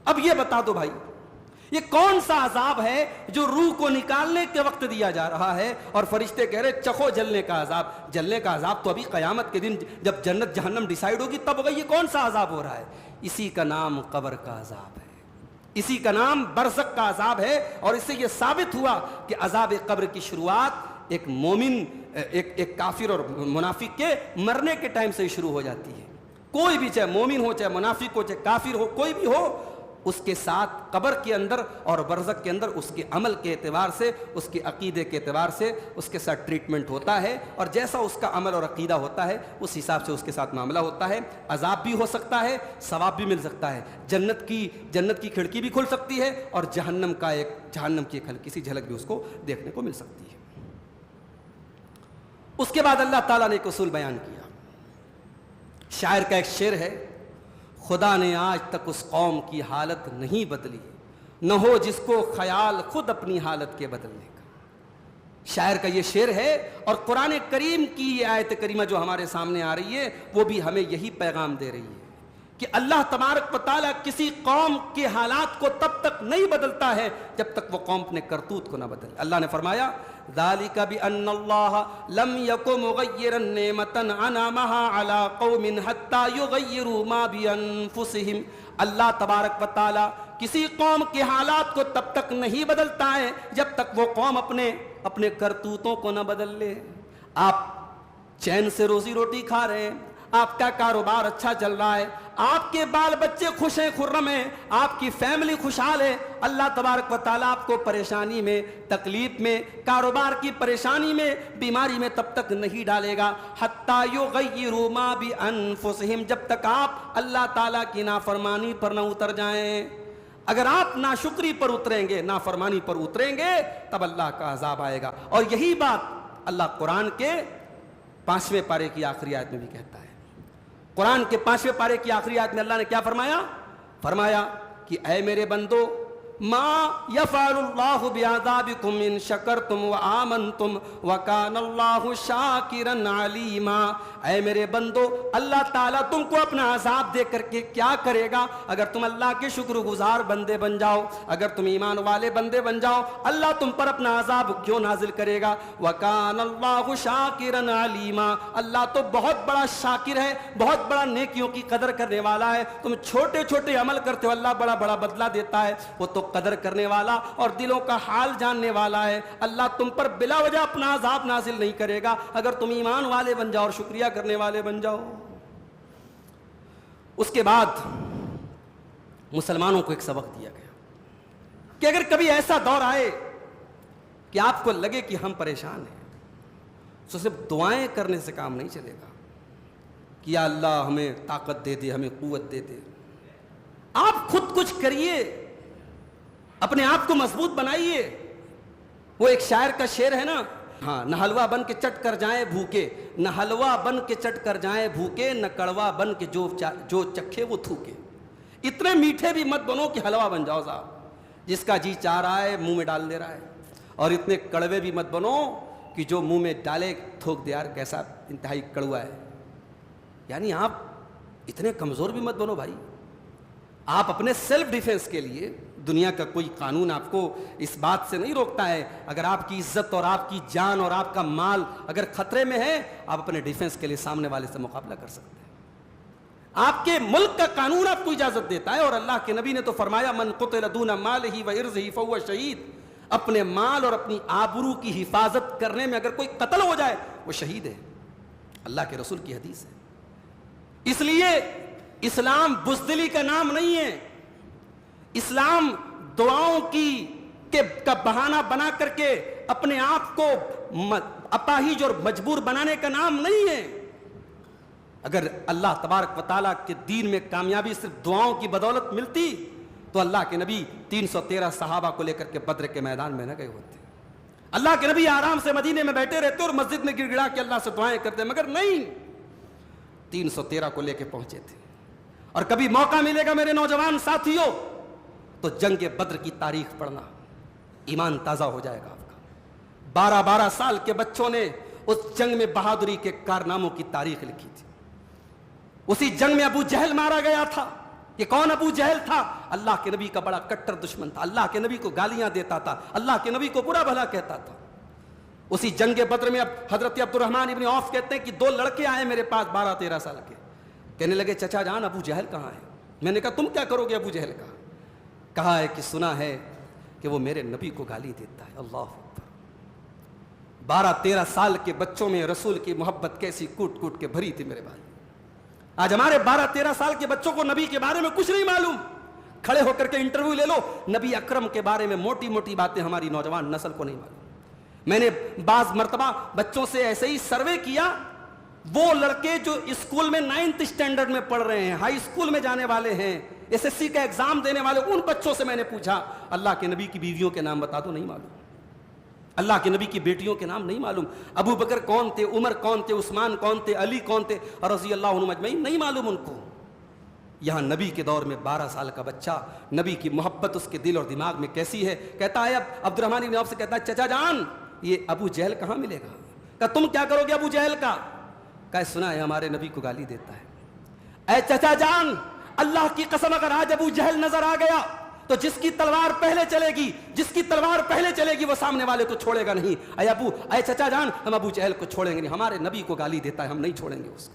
S1: اب یہ بتا دو بھائی, یہ کون سا عذاب ہے جو روح کو نکالنے کے وقت دیا جا رہا ہے اور فرشتے کہہ رہے چکھو جلنے کا عذاب؟ جلنے کا عذاب تو ابھی قیامت کے دن جب جنت جہنم ڈیسائیڈ ہوگی تب ہوگا. یہ کون سا عذاب ہو رہا ہے؟ اسی کا نام قبر کا عذاب ہے, اسی کا نام برزخ کا عذاب ہے. اور اس سے یہ ثابت ہوا کہ عذاب قبر کی شروعات ایک مومن, ایک کافر اور منافق کے مرنے کے ٹائم سے شروع ہو جاتی ہے. کوئی بھی, چاہے مومن ہو, چاہے منافق ہو, چاہے کافر ہو, کوئی بھی ہو, اس کے ساتھ قبر کے اندر اور برزخ کے اندر اس کے عمل کے اعتبار سے, اس کے عقیدے کے اعتبار سے اس کے ساتھ ٹریٹمنٹ ہوتا ہے, اور جیسا اس کا عمل اور عقیدہ ہوتا ہے اس حساب سے اس کے ساتھ معاملہ ہوتا ہے. عذاب بھی ہو سکتا ہے, ثواب بھی مل سکتا ہے, جنت کی کھڑکی بھی کھل سکتی ہے, اور جہنم کی ایک ہلکی سی جھلک بھی اس کو دیکھنے کو مل سکتی ہے. اس کے بعد اللہ تعالیٰ نے ایک اصول بیان کیا. شاعر کا ایک شعر ہے, خدا نے آج تک اس قوم کی حالت نہیں بدلی, نہ ہو جس کو خیال خود اپنی حالت کے بدلنے کا. شاعر کا یہ شعر ہے, اور قرآن کریم کی یہ آیت کریمہ جو ہمارے سامنے آ رہی ہے وہ بھی ہمیں یہی پیغام دے رہی ہے کہ اللہ تبارک و تعالیٰ کسی قوم کے حالات کو تب تک نہیں بدلتا ہے جب تک وہ قوم اپنے کرتوت کو نہ بدلے. اللہ نے فرمایا ذالک بأن اللہ لم یک مغیرا نعمتا انعمها علی قوم حتی یغیروا ما بانفسہم. اللہ تبارک و تعالیٰ کسی قوم کے حالات کو تب تک نہیں بدلتا ہے جب تک وہ قوم اپنے کرتوتوں کو نہ بدل لے. آپ چین سے روزی روٹی کھا رہے ہیں, آپ کا کاروبار اچھا چل رہا ہے, آپ کے بال بچے خوش ہیں, خرم ہیں, آپ کی فیملی خوشحال ہے, اللہ تبارک و تعالیٰ آپ کو پریشانی میں, تکلیف میں, کاروبار کی پریشانی میں, بیماری میں تب تک نہیں ڈالے گا حتی یغیروا ما بانفسہم, جب تک آپ اللہ تعالیٰ کی نافرمانی پر نہ اتر جائیں. اگر آپ ناشکری پر اتریں گے, نافرمانی پر اتریں گے, تب اللہ کا عذاب آئے گا. اور یہی بات اللہ قرآن کے 5ویں پارے کی آخری آیت میں بھی کہتا ہے. قرآن کے 5ویں پارے کی آخری آیت میں اللہ نے کیا فرمایا کہ اے میرے بندو, ما یفعل اللہ بعذابکم ان شکرتم وآمنتم وکان اللہ شاکرا علیما. اے میرے بندو, اللہ تعالیٰ تم کو اپنا عذاب دے کر کے کیا کرے گا اگر تم اللہ کے شکر گزار بندے بن جاؤ, اگر تم ایمان والے بندے بن جاؤ, اللہ تم پر اپنا عذاب کیوں نازل کرے گا. وکان اللہ شاکرا علیما, اللہ تو بہت بڑا شاکر ہے, بہت بڑا نیکیوں کی قدر کرنے والا ہے. تم چھوٹے چھوٹے عمل کرتے ہو, اللہ بڑا بڑا بدلہ دیتا ہے. وہ تو قدر کرنے والا اور دلوں کا حال جاننے والا ہے. اللہ تم پر بلا وجہ اپنا عذاب نازل نہیں کرے گا اگر تم ایمان والے بن جاؤ اور شکریہ کرنے والے بن جاؤ. اس کے بعد مسلمانوں کو ایک سبق دیا گیا کہ اگر کبھی ایسا دور آئے کہ آپ کو لگے کہ ہم پریشان ہیں, تو صرف دعائیں کرنے سے کام نہیں چلے گا کہ یا اللہ ہمیں طاقت دے دے, ہمیں قوت دے دے. آپ خود کچھ کریے, اپنے آپ کو مضبوط بنائیے. وہ ایک شاعر کا شعر ہے نا, ہاں, نہ حلوہ بن کے چٹ کر جائیں بھوکے, نہ حلوہ بن کے چٹ کر جائیں بھوکے, نہ کڑوا بن کے جو چکھے وہ تھوکے. اتنے میٹھے بھی مت بنو کہ حلوہ بن جاؤ صاحب, جس کا جی چاہ رہا ہے منہ میں ڈال دے رہا ہے, اور اتنے کڑوے بھی مت بنو کہ جو منہ میں ڈالے تھوک دے یار کیسا انتہائی کڑوا ہے. یعنی آپ اتنے کمزور بھی مت بنو بھائی. آپ اپنے سیلف ڈیفنس کے لیے, دنیا کا کوئی قانون آپ کو اس بات سے نہیں روکتا ہے, اگر آپ کی عزت اور آپ کی جان اور آپ کا مال اگر خطرے میں ہے, آپ اپنے ڈیفنس کے لیے سامنے والے سے مقابلہ کر سکتے ہیں. آپ کے ملک کا قانون آپ کو اجازت دیتا ہے, اور اللہ کے نبی نے تو فرمایا من قتل دون مالہ وعرضہ فہو شہید. اپنے مال اور اپنی آبرو کی حفاظت کرنے میں اگر کوئی قتل ہو جائے وہ شہید ہے. اللہ کے رسول کی حدیث ہے. اس لیے اسلام بزدلی کا نام نہیں ہے. اسلام دعاؤں کا بہانہ بنا کر کے اپنے آپ کو اپاہج اور مجبور بنانے کا نام نہیں ہے. اگر اللہ تبارک و تعالیٰ کے دین میں کامیابی صرف دعاؤں کی بدولت ملتی تو اللہ کے نبی 313 صحابہ کو لے کر کے بدر کے میدان میں نہ گئے ہوتے. اللہ کے نبی آرام سے مدینے میں بیٹھے رہتے اور مسجد میں گڑ گڑا کے اللہ سے دعائیں کرتے, مگر نہیں, 313 کو لے کے پہنچے تھے. اور کبھی موقع ملے گا میرے نوجوان ساتھیوں تو جنگ بدر کی تاریخ پڑھنا, ایمان تازہ ہو جائے گا آپ کا. 12 سال کے بچوں نے اس جنگ میں بہادری کے کارناموں کی تاریخ لکھی تھی. اسی جنگ میں ابو جہل مارا گیا تھا. یہ کون ابو جہل تھا؟ اللہ کے نبی کا بڑا کٹر دشمن تھا. اللہ کے نبی کو گالیاں دیتا تھا, اللہ کے نبی کو برا بھلا کہتا تھا. اسی جنگ بدر میں اب حضرت عبد الرحمن ابن عوف کہتے ہیں کہ 2 لڑکے آئے میرے پاس 12-13 سال کے, کہنے لگے چچا جان ابو جہل کہاں ہے؟ میں نے کہا تم کیا کرو گے ابو جہل کا؟ کہا ہے کہ سنا ہے کہ وہ میرے نبی کو گالی دیتا ہے. اللہ اکبر. 12-13 سال کے بچوں میں رسول کی محبت کیسی کوٹ کوٹ کے بھری تھی میرے بھائی. آج ہمارے 12-13 سال کے بچوں کو نبی کے بارے میں کچھ نہیں معلوم. کھڑے ہو کر کے انٹرویو لے لو, نبی اکرم کے بارے میں موٹی موٹی باتیں ہماری نوجوان نسل کو نہیں معلوم. میں نے بعض مرتبہ بچوں سے ایسے ہی سروے کیا, وہ لڑکے جو اسکول میں 9th اسٹینڈرڈ میں پڑھ رہے ہیں, ہائی اسکول میں جانے والے ہیں, SSC کا ایگزام دینے والے, ان بچوں سے میں نے پوچھا اللہ کے نبی کی بیویوں کے نام بتا دو, نہیں معلوم. اللہ کے نبی کی بیٹیوں کے نام نہیں معلوم. ابو بکر کون تھے, عمر کون تھے, عثمان کون تھے, علی کون تھے, اور رضی اللہ عنہم اجمعین, نہیں معلوم ان کو. یہاں نبی کے دور میں 12 سال کا بچہ, نبی کی محبت اس کے دل اور دماغ میں کیسی ہے. کہتا ہے اب عبد الرحمن ابن عوف سے کہتا ہے چچا جان یہ ابو جہل کہاں ملے گا؟ کہا تم کیا کرو گے ابو جہل کا؟ کہا سنا ہے ہمارے نبی کو گالی دیتا ہے. اے چچا جان اللہ کی قسم اگر آج ابو جہل نظر آ گیا تو جس کی تلوار پہلے چلے گی وہ سامنے والے کو چھوڑے گا نہیں. اے چچا جان ہم ابو جہل کو چھوڑیں گے نہیں, ہمارے نبی کو گالی دیتا ہے, ہم نہیں چھوڑیں گے اس کو.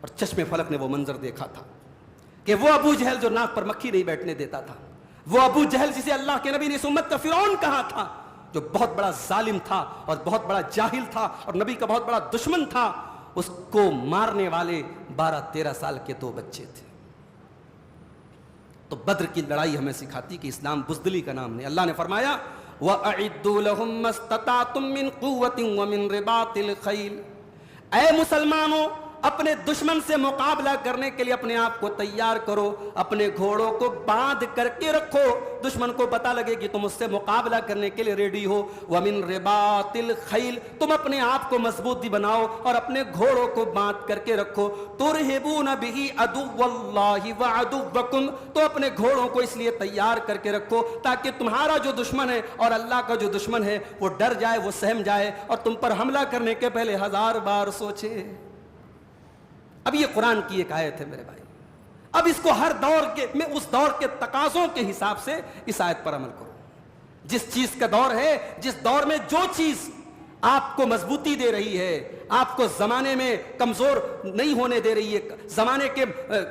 S1: اور چشم فلک نے وہ منظر دیکھا تھا کہ وہ ابو جہل جو ناک پر مکھی نہیں بیٹھنے دیتا تھا, وہ ابو جہل جسے اللہ کے نبی نے اس امت کا فرعون کہا تھا, جو بہت بڑا ظالم تھا اور بہت بڑا جاہل تھا اور نبی کا بہت بڑا دشمن تھا, اس کو مارنے والے 12-13 سال کے 2 بچے تھے. تو بدر کی لڑائی ہمیں سکھاتی کہ اسلام بزدلی کا نام نہیں. اللہ نے فرمایا وَأَعِدُّوا لَهُم مَّا اسْتَطَعْتُم مِّن قُوَّةٍ وَمِن رِّبَاطِ الْخَيْلِ. اے مسلمانوں اپنے دشمن سے مقابلہ کرنے کے لیے اپنے آپ کو تیار کرو, اپنے گھوڑوں کو باندھ کر کے رکھو, دشمن کو پتہ لگے کہ تم اس سے مقابلہ کرنے کے لیے ریڈی ہو. وَمِن رِّبَاطِ الْخَيْلِ, تم اپنے آپ کو مضبوط بھی بناؤ اور اپنے گھوڑوں کو باندھ کر کے رکھو. تُرْهِبُونَ بِهِ عَدُوَّ اللَّهِ وَعَدُوَّكُمْ, تو اپنے گھوڑوں کو اس لیے تیار کر کے رکھو تاکہ تمہارا جو دشمن ہے اور اللہ کا جو دشمن ہے وہ ڈر جائے, وہ سہم جائے اور تم پر حملہ کرنے کے پہلے 1000 بار سوچے. اب یہ قرآن کی ایک آیت ہے میرے بھائی. اب اس کو ہر دور میں اس دور کے تقاضوں کے حساب سے اس آیت پر عمل کرو. جس چیز کا دور ہے, جس دور میں جو چیز آپ کو مضبوطی دے رہی ہے, آپ کو زمانے میں کمزور نہیں ہونے دے رہی ہے, زمانے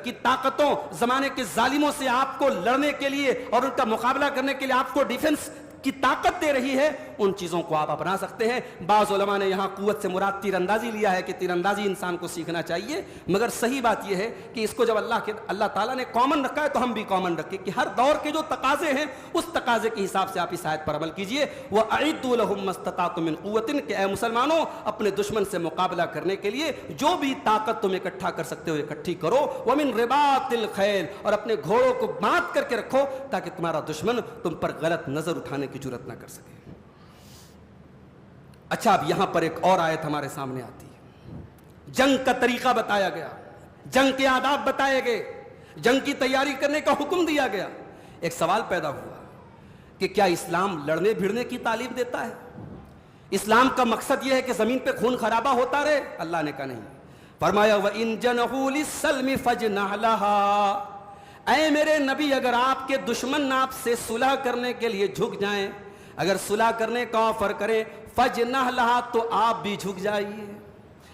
S1: کی طاقتوں, زمانے کے ظالموں سے آپ کو لڑنے کے لیے اور ان کا مقابلہ کرنے کے لیے آپ کو ڈیفنس کی طاقت دے رہی ہے, ان چیزوں کو آپ اپنا سکتے ہیں. بعض علماء نے یہاں قوت سے مراد تیر اندازی لیا ہے کہ تیر اندازی انسان کو سیکھنا چاہیے, مگر صحیح بات یہ ہے کہ اس کو جب اللہ تعالیٰ نے کامن رکھا ہے تو ہم بھی کامن رکھیں کہ ہر دور کے جو تقاضے ہیں اس تقاضے کے حساب سے آپ اس آیت پر عمل کیجئے. وَأَعِدُّوا لَهُم مَّا اسْتَطَعْتُم مِّن قُوَّةٍ, کہ اے مسلمانوں اپنے دشمن سے مقابلہ کرنے کے لیے جو بھی طاقت تم اکٹھا کر سکتے ہو اکٹھی کرو. وَمِن رِّبَاطِ الْخَيْلِ, اور اپنے گھوڑوں کو باندھ کر کے رکھو تاکہ تمہارا دشمن تم پر غلط نظر اٹھانے کی جرات نہ کر سکے. اچھا اب یہاں پر ایک اور آیت ہمارے سامنے آتی ہے. جنگ کا طریقہ بتایا گیا, جنگ کے آداب بتائے گئے, جنگ کی تیاری کرنے کا حکم دیا گیا. ایک سوال پیدا ہوا کہ کیا اسلام لڑنے بھیڑنے کی تعلیم دیتا ہے؟ اسلام کا مقصد یہ ہے کہ زمین پہ خون خرابہ ہوتا رہے؟ اللہ نے کہا نہیں. فرمایا وَإِن جَنَحُوا لِلسَّلْمِ فَاجْنَحْ لَهَا, اے میرے نبی اگر آپ کے دشمن آپ سے صلح کرنے کے لیے جھک جائیں, اگر صلح کرنے کا آفر کریں, فَاجْنَحْ لَهَا, تو آپ بھی جھک جائیے.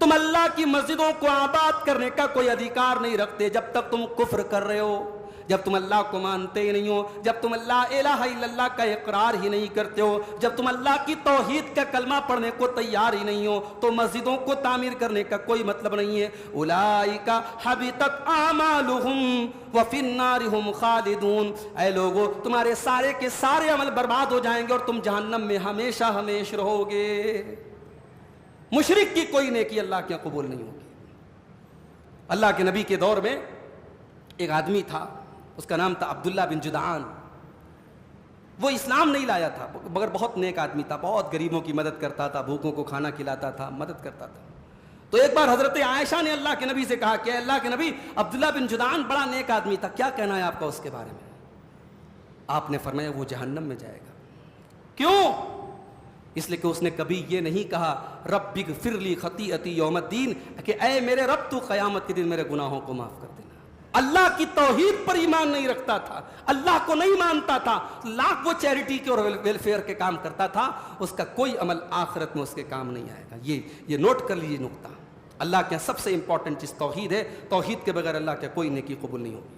S1: تم اللہ کی مسجدوں کو آباد کرنے کا کوئی ادھیکار نہیں رکھتے جب تک تم کفر کر رہے ہو، جب تم اللہ کو مانتے ہی نہیں ہو، جب تم اللہ الہ الا اللہ کا اقرار ہی نہیں کرتے ہو، جب تم اللہ کی توحید کا کلمہ پڑھنے کو تیار ہی نہیں ہو، تو مسجدوں کو تعمیر کرنے کا کوئی مطلب نہیں ہے۔ اولئک حبطت اعمالہم وفی النار ہم خالدون، اے لوگو تمہارے سارے کے سارے عمل برباد ہو جائیں گے اور تم جہنم میں ہمیشہ ہمیشہ رہو گے۔ مشرک کی کوئی نیکی اللہ کے قبول نہیں ہوگی۔ اللہ کے نبی کے دور میں ایک آدمی تھا، اس کا نام تھا عبداللہ بن جدعان۔ وہ اسلام نہیں لایا تھا مگر بہت نیک آدمی تھا، بہت غریبوں کی مدد کرتا تھا، بھوکوں کو کھانا کھلاتا تھا، مدد کرتا تھا۔ تو ایک بار حضرت عائشہ نے اللہ کے نبی سے کہا کہ اللہ کے نبی، عبداللہ بن جدعان بڑا نیک آدمی تھا، کیا کہنا ہے آپ کا اس کے بارے میں؟ آپ نے فرمایا وہ جہنم میں جائے گا۔ کیوں؟ اس لیے کہ اس نے کبھی یہ نہیں کہا رب اغفر لی خطیئتی یوم الدین، کہ اے میرے رب تو قیامت کے دن میرے گناہوں کو معاف کر دینا۔ اللہ کی توحید پر ایمان نہیں رکھتا تھا، اللہ کو نہیں مانتا تھا، لاکھ وہ چیریٹی کے اور ویلفیئر کے کام کرتا تھا، اس کا کوئی عمل آخرت میں اس کے کام نہیں آئے گا۔ یہ نوٹ کر لیجیے نقطہ۔ اللہ کے سب سے امپورٹنٹ چیز توحید ہے، توحید کے بغیر اللہ کے کوئی نیکی قبول نہیں ہوگی۔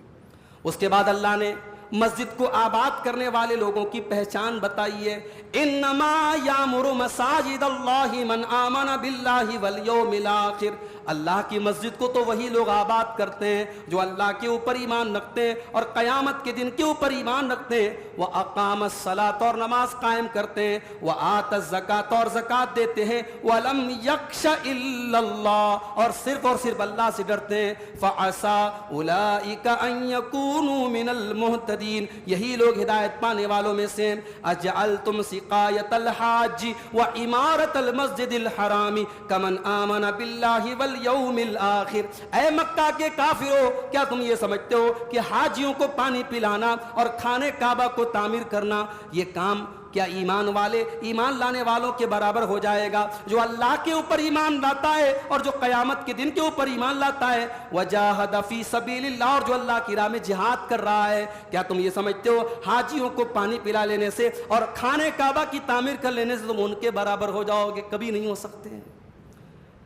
S1: اس کے بعد اللہ نے مسجد کو آباد کرنے والے لوگوں کی پہچان بتائی ہے۔ انما یامر مساجد اللہ من آمن باللہ والیوم الاخر، اللہ کی مسجد کو تو وہی لوگ آباد کرتے ہیں جو اللہ کے اوپر ایمان رکھتے ہیں اور قیامت کے دن کے اوپر ایمان رکھتے ہیں، وَأَقَامَ الصَّلَاةَ اور نماز قائم کرتے ہیں، وَآتَ الزَّكَاةَ اور زکوٰۃ دیتے ہیں، وَلَمْ يَخْشَ إِلَّا اللَّهَ اور صرف اللہ سے ڈرتے ہیں، فَعَسَىٰ أُولَٰئِكَ أَن يَكُونُوا مِنَ الْمُهْتَدِينَ، یہی لوگ ہدایت پانے والوں میں سے۔ اجعلتم سقایۃ الحاج وعمارۃ المسجد الحرام کمن آمن باللہ والیوم الآخر، اے مکہ کے کافرو، کیا تم یہ سمجھتے ہو کہ حاجیوں کو پانی پلانا اور خانے کعبہ کو تعمیر کرنا یہ کام کیا ایمان لانے والوں کے برابر ہو جائے گا؟ جو اللہ کے اوپر ایمان لاتا ہے اور جو قیامت کے دن کے اوپر ایمان لاتا ہے، وجاہد فی سبیل اللہ اور جو اللہ کی راہ میں جہاد کر رہا ہے، کیا تم یہ سمجھتے ہو حاجیوں کو پانی پلا لینے سے اور خانے کعبہ کی تعمیر کر لینے سے تم ان کے برابر ہو جاؤ گے؟ کبھی نہیں ہو سکتے۔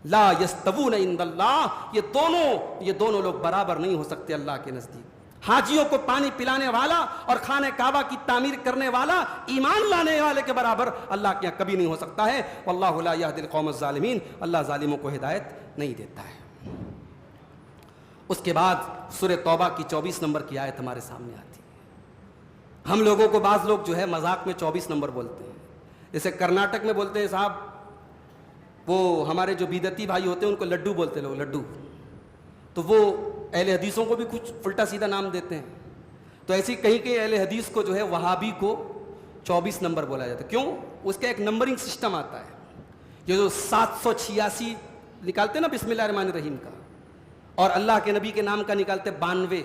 S1: لا یستوون عند اللہ، یہ دونوں لوگ برابر نہیں ہو سکتے اللہ کے نزدیک۔ حاجیوں کو پانی پلانے والا اور خانہ کعبہ کی تعمیر کرنے والا ایمان لانے والے کے برابر اللہ کے یہاں کبھی نہیں ہو سکتا ہے۔ واللہ لا یہدی القوم الظالمین، اللہ ظالموں کو ہدایت نہیں دیتا ہے۔ اس کے بعد سورہ توبہ کی 24 نمبر کی آیت ہمارے سامنے آتی ہے۔ ہم لوگوں کو بعض لوگ جو ہے مذاق میں 24 نمبر بولتے ہیں، جیسے کرناٹک میں بولتے ہیں صاحب، وہ ہمارے جو بیدتی بھائی ہوتے ہیں ان کو لڈو بولتے لوگ، لڈو، تو وہ اہل حدیثوں کو بھی کچھ الٹا سیدھا نام دیتے ہیں۔ تو ایسی کہیں کہ اہل حدیث کو جو ہے وہابی کو 24 نمبر بولا جاتا ہے۔ کیوں؟ اس کا ایک نمبرنگ سسٹم آتا ہے، یہ جو 786 نکالتے ہیں نا بسم اللہ الرحمن الرحیم کا، اور اللہ کے نبی کے نام کا نکالتے 92،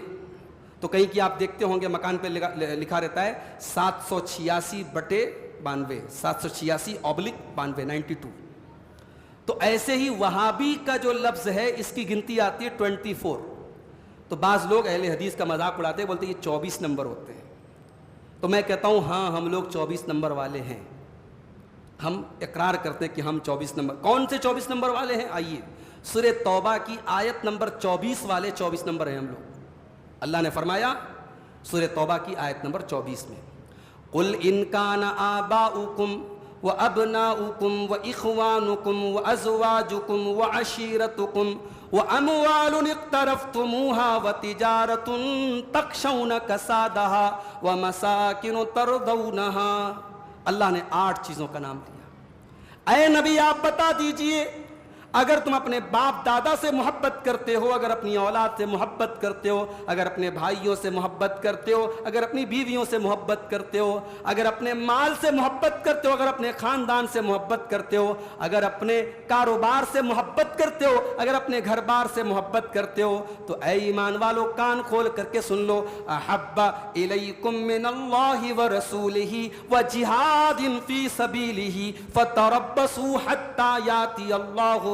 S1: تو کہیں کہ آپ دیکھتے ہوں گے مکان پہ لکھا رہتا ہے 786/92، 786/92، 92۔ تو ایسے ہی وہابی کا جو لفظ ہے اس کی گنتی آتی ہے 24۔ تو بعض لوگ اہل حدیث کا مذاق اڑاتے ہیں، بولتے ہیں یہ 24 نمبر ہوتے ہیں۔ تو میں کہتا ہوں ہاں ہم لوگ 24 نمبر والے ہیں، ہم اقرار کرتے ہیں کہ ہم 24 نمبر۔ کون سے 24 نمبر والے ہیں؟ آئیے سورہ توبہ کی آیت نمبر 24 والے 24 نمبر ہیں ہم لوگ۔ اللہ نے فرمایا سورہ توبہ کی آیت نمبر 24 میں، قُلْ إِنْ كَانَ آبَاؤُكُمْ وَأَبْنَاؤُكُمْ وَإِخْوَانُكُمْ وَأَزْوَاجُكُمْ وَعَشِيرَتُكُمْ وَأَمْوَالٌ اقْتَرَفْتُمُوهَا وَتِجَارَةٌ تَخْشَوْنَ كَسَادَهَا وَمَسَاكِنُ تَرْضَوْنَهَا، اللہ نے 8 چیزوں کا نام لیا۔ اے نبی آپ بتا دیجئے، اگر تم اپنے باپ دادا سے محبت کرتے ہو، اگر اپنی اولاد سے محبت کرتے ہو، اگر اپنے بھائیوں سے محبت کرتے ہو، اگر اپنی بیویوں سے محبت کرتے ہو، اگر اپنے مال سے محبت کرتے ہو، اگر اپنے خاندان سے محبت کرتے ہو، اگر اپنے کاروبار سے محبت کرتے ہو، اگر اپنے گھر بار سے محبت کرتے ہو، تو اے ایمان والو کان کھول کر کے سن لو، احب الیکم من اللہ ورسولہ وجہاد فی سبیلہ فتربصوا حتی یاتی اللہ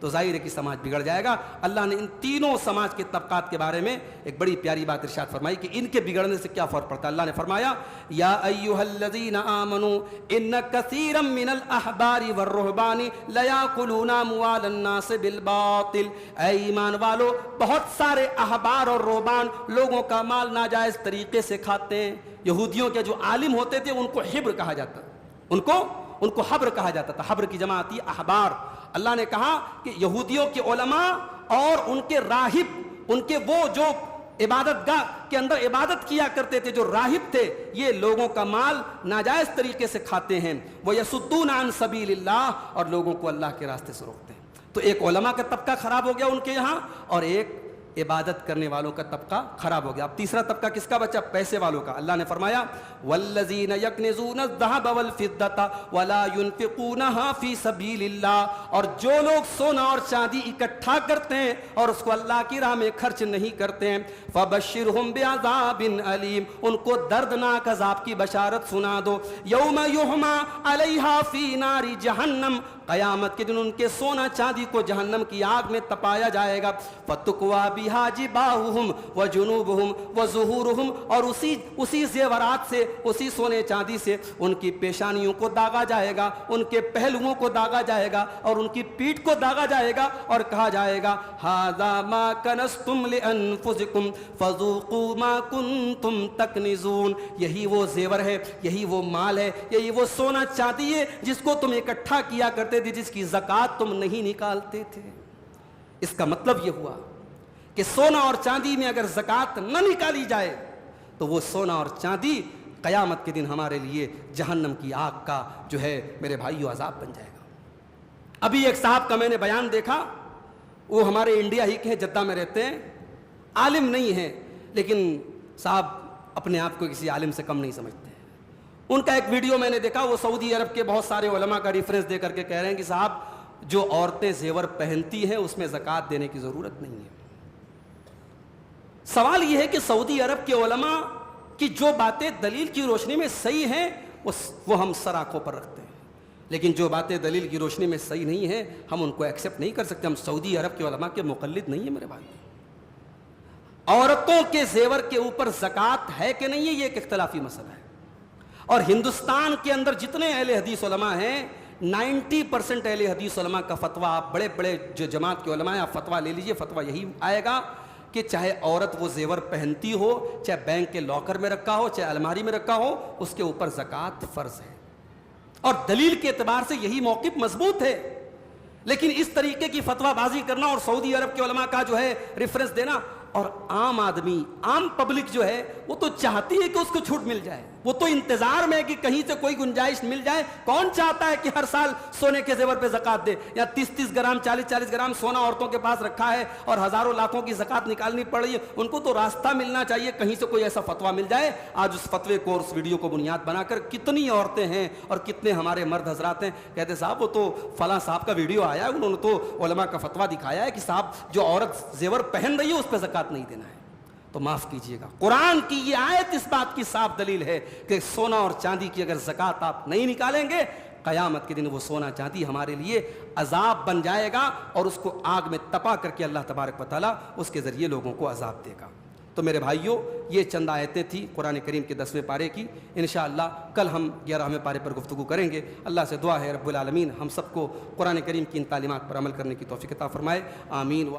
S1: تو ظاہر ہے کہ سماج بگڑ جائے گا۔ اللہ نے ان تینوں سماج کے طبقات کے بارے میں ایک بڑی پیاری بات ارشاد فرمائی کہ ان کے بگڑنے سے کیا فرق پڑتا ہے۔ اللہ نے فرمایا یا ایھا الذین آمنوا ان کثیرا من الاحبار والرہبان لیاکلون اموال الناس بالباطل، اے ایمان والو بہت سارے احبار اور رہبان لوگوں کا مال ناجائز طریقے سے کھاتے ہیں۔ یہودیوں کے جو عالم ہوتے تھے ان کو حبر کہا جاتا، ان کو حبر کہا جاتا تھا۔ حبر کی جمع آتی ہے احبار۔ اللہ نے کہا کہ یہودیوں کے علماء اور ان کے راہب، ان کے وہ جو عبادت گاہ کے اندر عبادت کیا کرتے تھے، جو راہب تھے، یہ لوگوں کا مال ناجائز طریقے سے کھاتے ہیں۔ وَيَصُدُّونَ عَن سَبِيلِ اللَّهِ، اور لوگوں کو اللہ کے راستے سے روکتے ہیں۔ تو ایک علماء کا طبقہ خراب ہو گیا ان کے یہاں، اور ایک عبادت کرنے والوں کا طبقہ خراب ہو گیا۔ اب تیسرا طبقہ کس کا بچا؟ پیسے والوں کا۔ اللہ نے فرمایا والذین یکنزون الذھب والفضة ولا ينفقونها فی سبیل اللہ، اور جو لوگ سونا اور چاندی اکٹھا کرتے ہیں اور اس کو اللہ کی راہ میں خرچ نہیں کرتے ہیں، فبشرہم بعذاب علیم، ان کو دردناک عذاب کی بشارت سنا دو۔ یوم یحمى علیہا فی نار جہنم، قیامت کے دن ان کے سونا چاندی کو جہنم کی آگ میں تپایا جائے گا۔ فتقوا بہا جباہہم وجنوبہم وظہورہم، اور اسی زیورات سے، اسی سونے چاندی سے ان کی پیشانیوں کو داغا جائے گا، ان کے پہلوؤں کو داغا جائے گا، اور ان کی پیٹھ کو داغا جائے گا، اور کہا جائے گا ھذا ما کنزتم لانفسکم فذوقوا ما کنتم تکنزون، یہی وہ زیور ہے، یہی وہ مال ہے، یہی وہ سونا چاندی ہے جس کو تم اکٹھا کیا کرتے تھے، جس کی زکوٰۃ تم نہیں نکالتے تھے۔ اس کا مطلب یہ ہوا کہ سونا اور چاندی میں اگر زکوٰۃ نہ نکالی جائے تو وہ سونا اور چاندی قیامت کے دن ہمارے لیے جہنم کی آگ کا جو ہے میرے بھائیو عذاب بن جائے گا۔ ابھی ایک صاحب کا میں نے بیان دیکھا، وہ ہمارے انڈیا ہی کے ہیں، جدہ میں رہتے ہیں، عالم نہیں ہیں، لیکن صاحب اپنے آپ کو کسی عالم سے کم نہیں سمجھتے۔ ان کا ایک ویڈیو میں نے دیکھا، وہ سعودی عرب کے بہت سارے علماء کا ریفرنس دے کر کے کہہ رہے ہیں کہ صاحب جو عورتیں زیور پہنتی ہیں اس میں زکوٰۃ دینے کی ضرورت نہیں ہے۔ سوال یہ ہے کہ سعودی عرب کے علماء کی جو باتیں دلیل کی روشنی میں صحیح ہیں وہ ہم سر آنکھوں پر رکھتے ہیں، لیکن جو باتیں دلیل کی روشنی میں صحیح نہیں ہیں ہم ان کو ایکسیپٹ نہیں کر سکتے۔ ہم سعودی عرب کے علماء کے مقلد نہیں ہیں میرے بھائی۔ عورتوں کے زیور کے اوپر زکوٰۃ ہے کہ نہیں ہے یہ ایک اختلافی مسئلہ ہے، اور ہندوستان کے اندر جتنے اہل حدیث علماء ہیں 90% اہل حدیث علماء کا فتویٰ، آپ بڑے بڑے جو جماعت کے علماء ہیں آپ فتویٰ لے لیجئے، فتویٰ یہی آئے گا کہ چاہے عورت وہ زیور پہنتی ہو، چاہے بینک کے لاکر میں رکھا ہو، چاہے الماری میں رکھا ہو، اس کے اوپر زکوٰۃ فرض ہے، اور دلیل کے اعتبار سے یہی موقف مضبوط ہے۔ لیکن اس طریقے کی فتویٰ بازی کرنا اور سعودی عرب کے علماء کا جو ہے ریفرنس دینا، اور عام آدمی، عام پبلک جو ہے وہ تو چاہتی ہے کہ اس کو چھوٹ مل جائے، وہ تو انتظار میں ہے کہ کہیں سے کوئی گنجائش مل جائے۔ کون چاہتا ہے کہ ہر سال سونے کے زیور پہ زکوٰۃ دے، یا 30 گرام 40 گرام سونا عورتوں کے پاس رکھا ہے اور ہزاروں لاکھوں کی زکوٰۃ نکالنی پڑ رہی ہے؟ ان کو تو راستہ ملنا چاہیے، کہیں سے کوئی ایسا فتویٰ مل جائے۔ آج اس فتوے کو اور اس ویڈیو کو بنیاد بنا کر کتنی عورتیں ہیں اور کتنے ہمارے مرد حضرات ہیں کہتے ہیں صاحب وہ تو فلاں صاحب کا ویڈیو آیا ہے، انہوں نے تو علماء کا فتویٰ دکھایا ہے کہ صاحب جو عورت زیور پہن رہی ہے اس پہ زکوٰۃ نہیں دینا ہے۔ تو معاف کیجئے گا، قرآن کی یہ آیت اس بات کی صاف دلیل ہے کہ سونا اور چاندی کی اگر زکوٰۃ آپ نہیں نکالیں گے، قیامت کے دن وہ سونا چاندی ہمارے لیے عذاب بن جائے گا، اور اس کو آگ میں تپا کر کے اللہ تبارک و تعالیٰ اس کے ذریعے لوگوں کو عذاب دے گا۔ تو میرے بھائیوں، یہ چند آیتیں تھیں قرآن کریم کے 10ویں پارے کی۔ انشاءاللہ کل ہم 11ویں پارے پر گفتگو کریں گے۔ اللہ سے دعا ہے رب العالمین ہم سب کو قرآن کریم کی ان تعلیمات پر عمل کرنے کی توفیق عطا فرمائے، آمین۔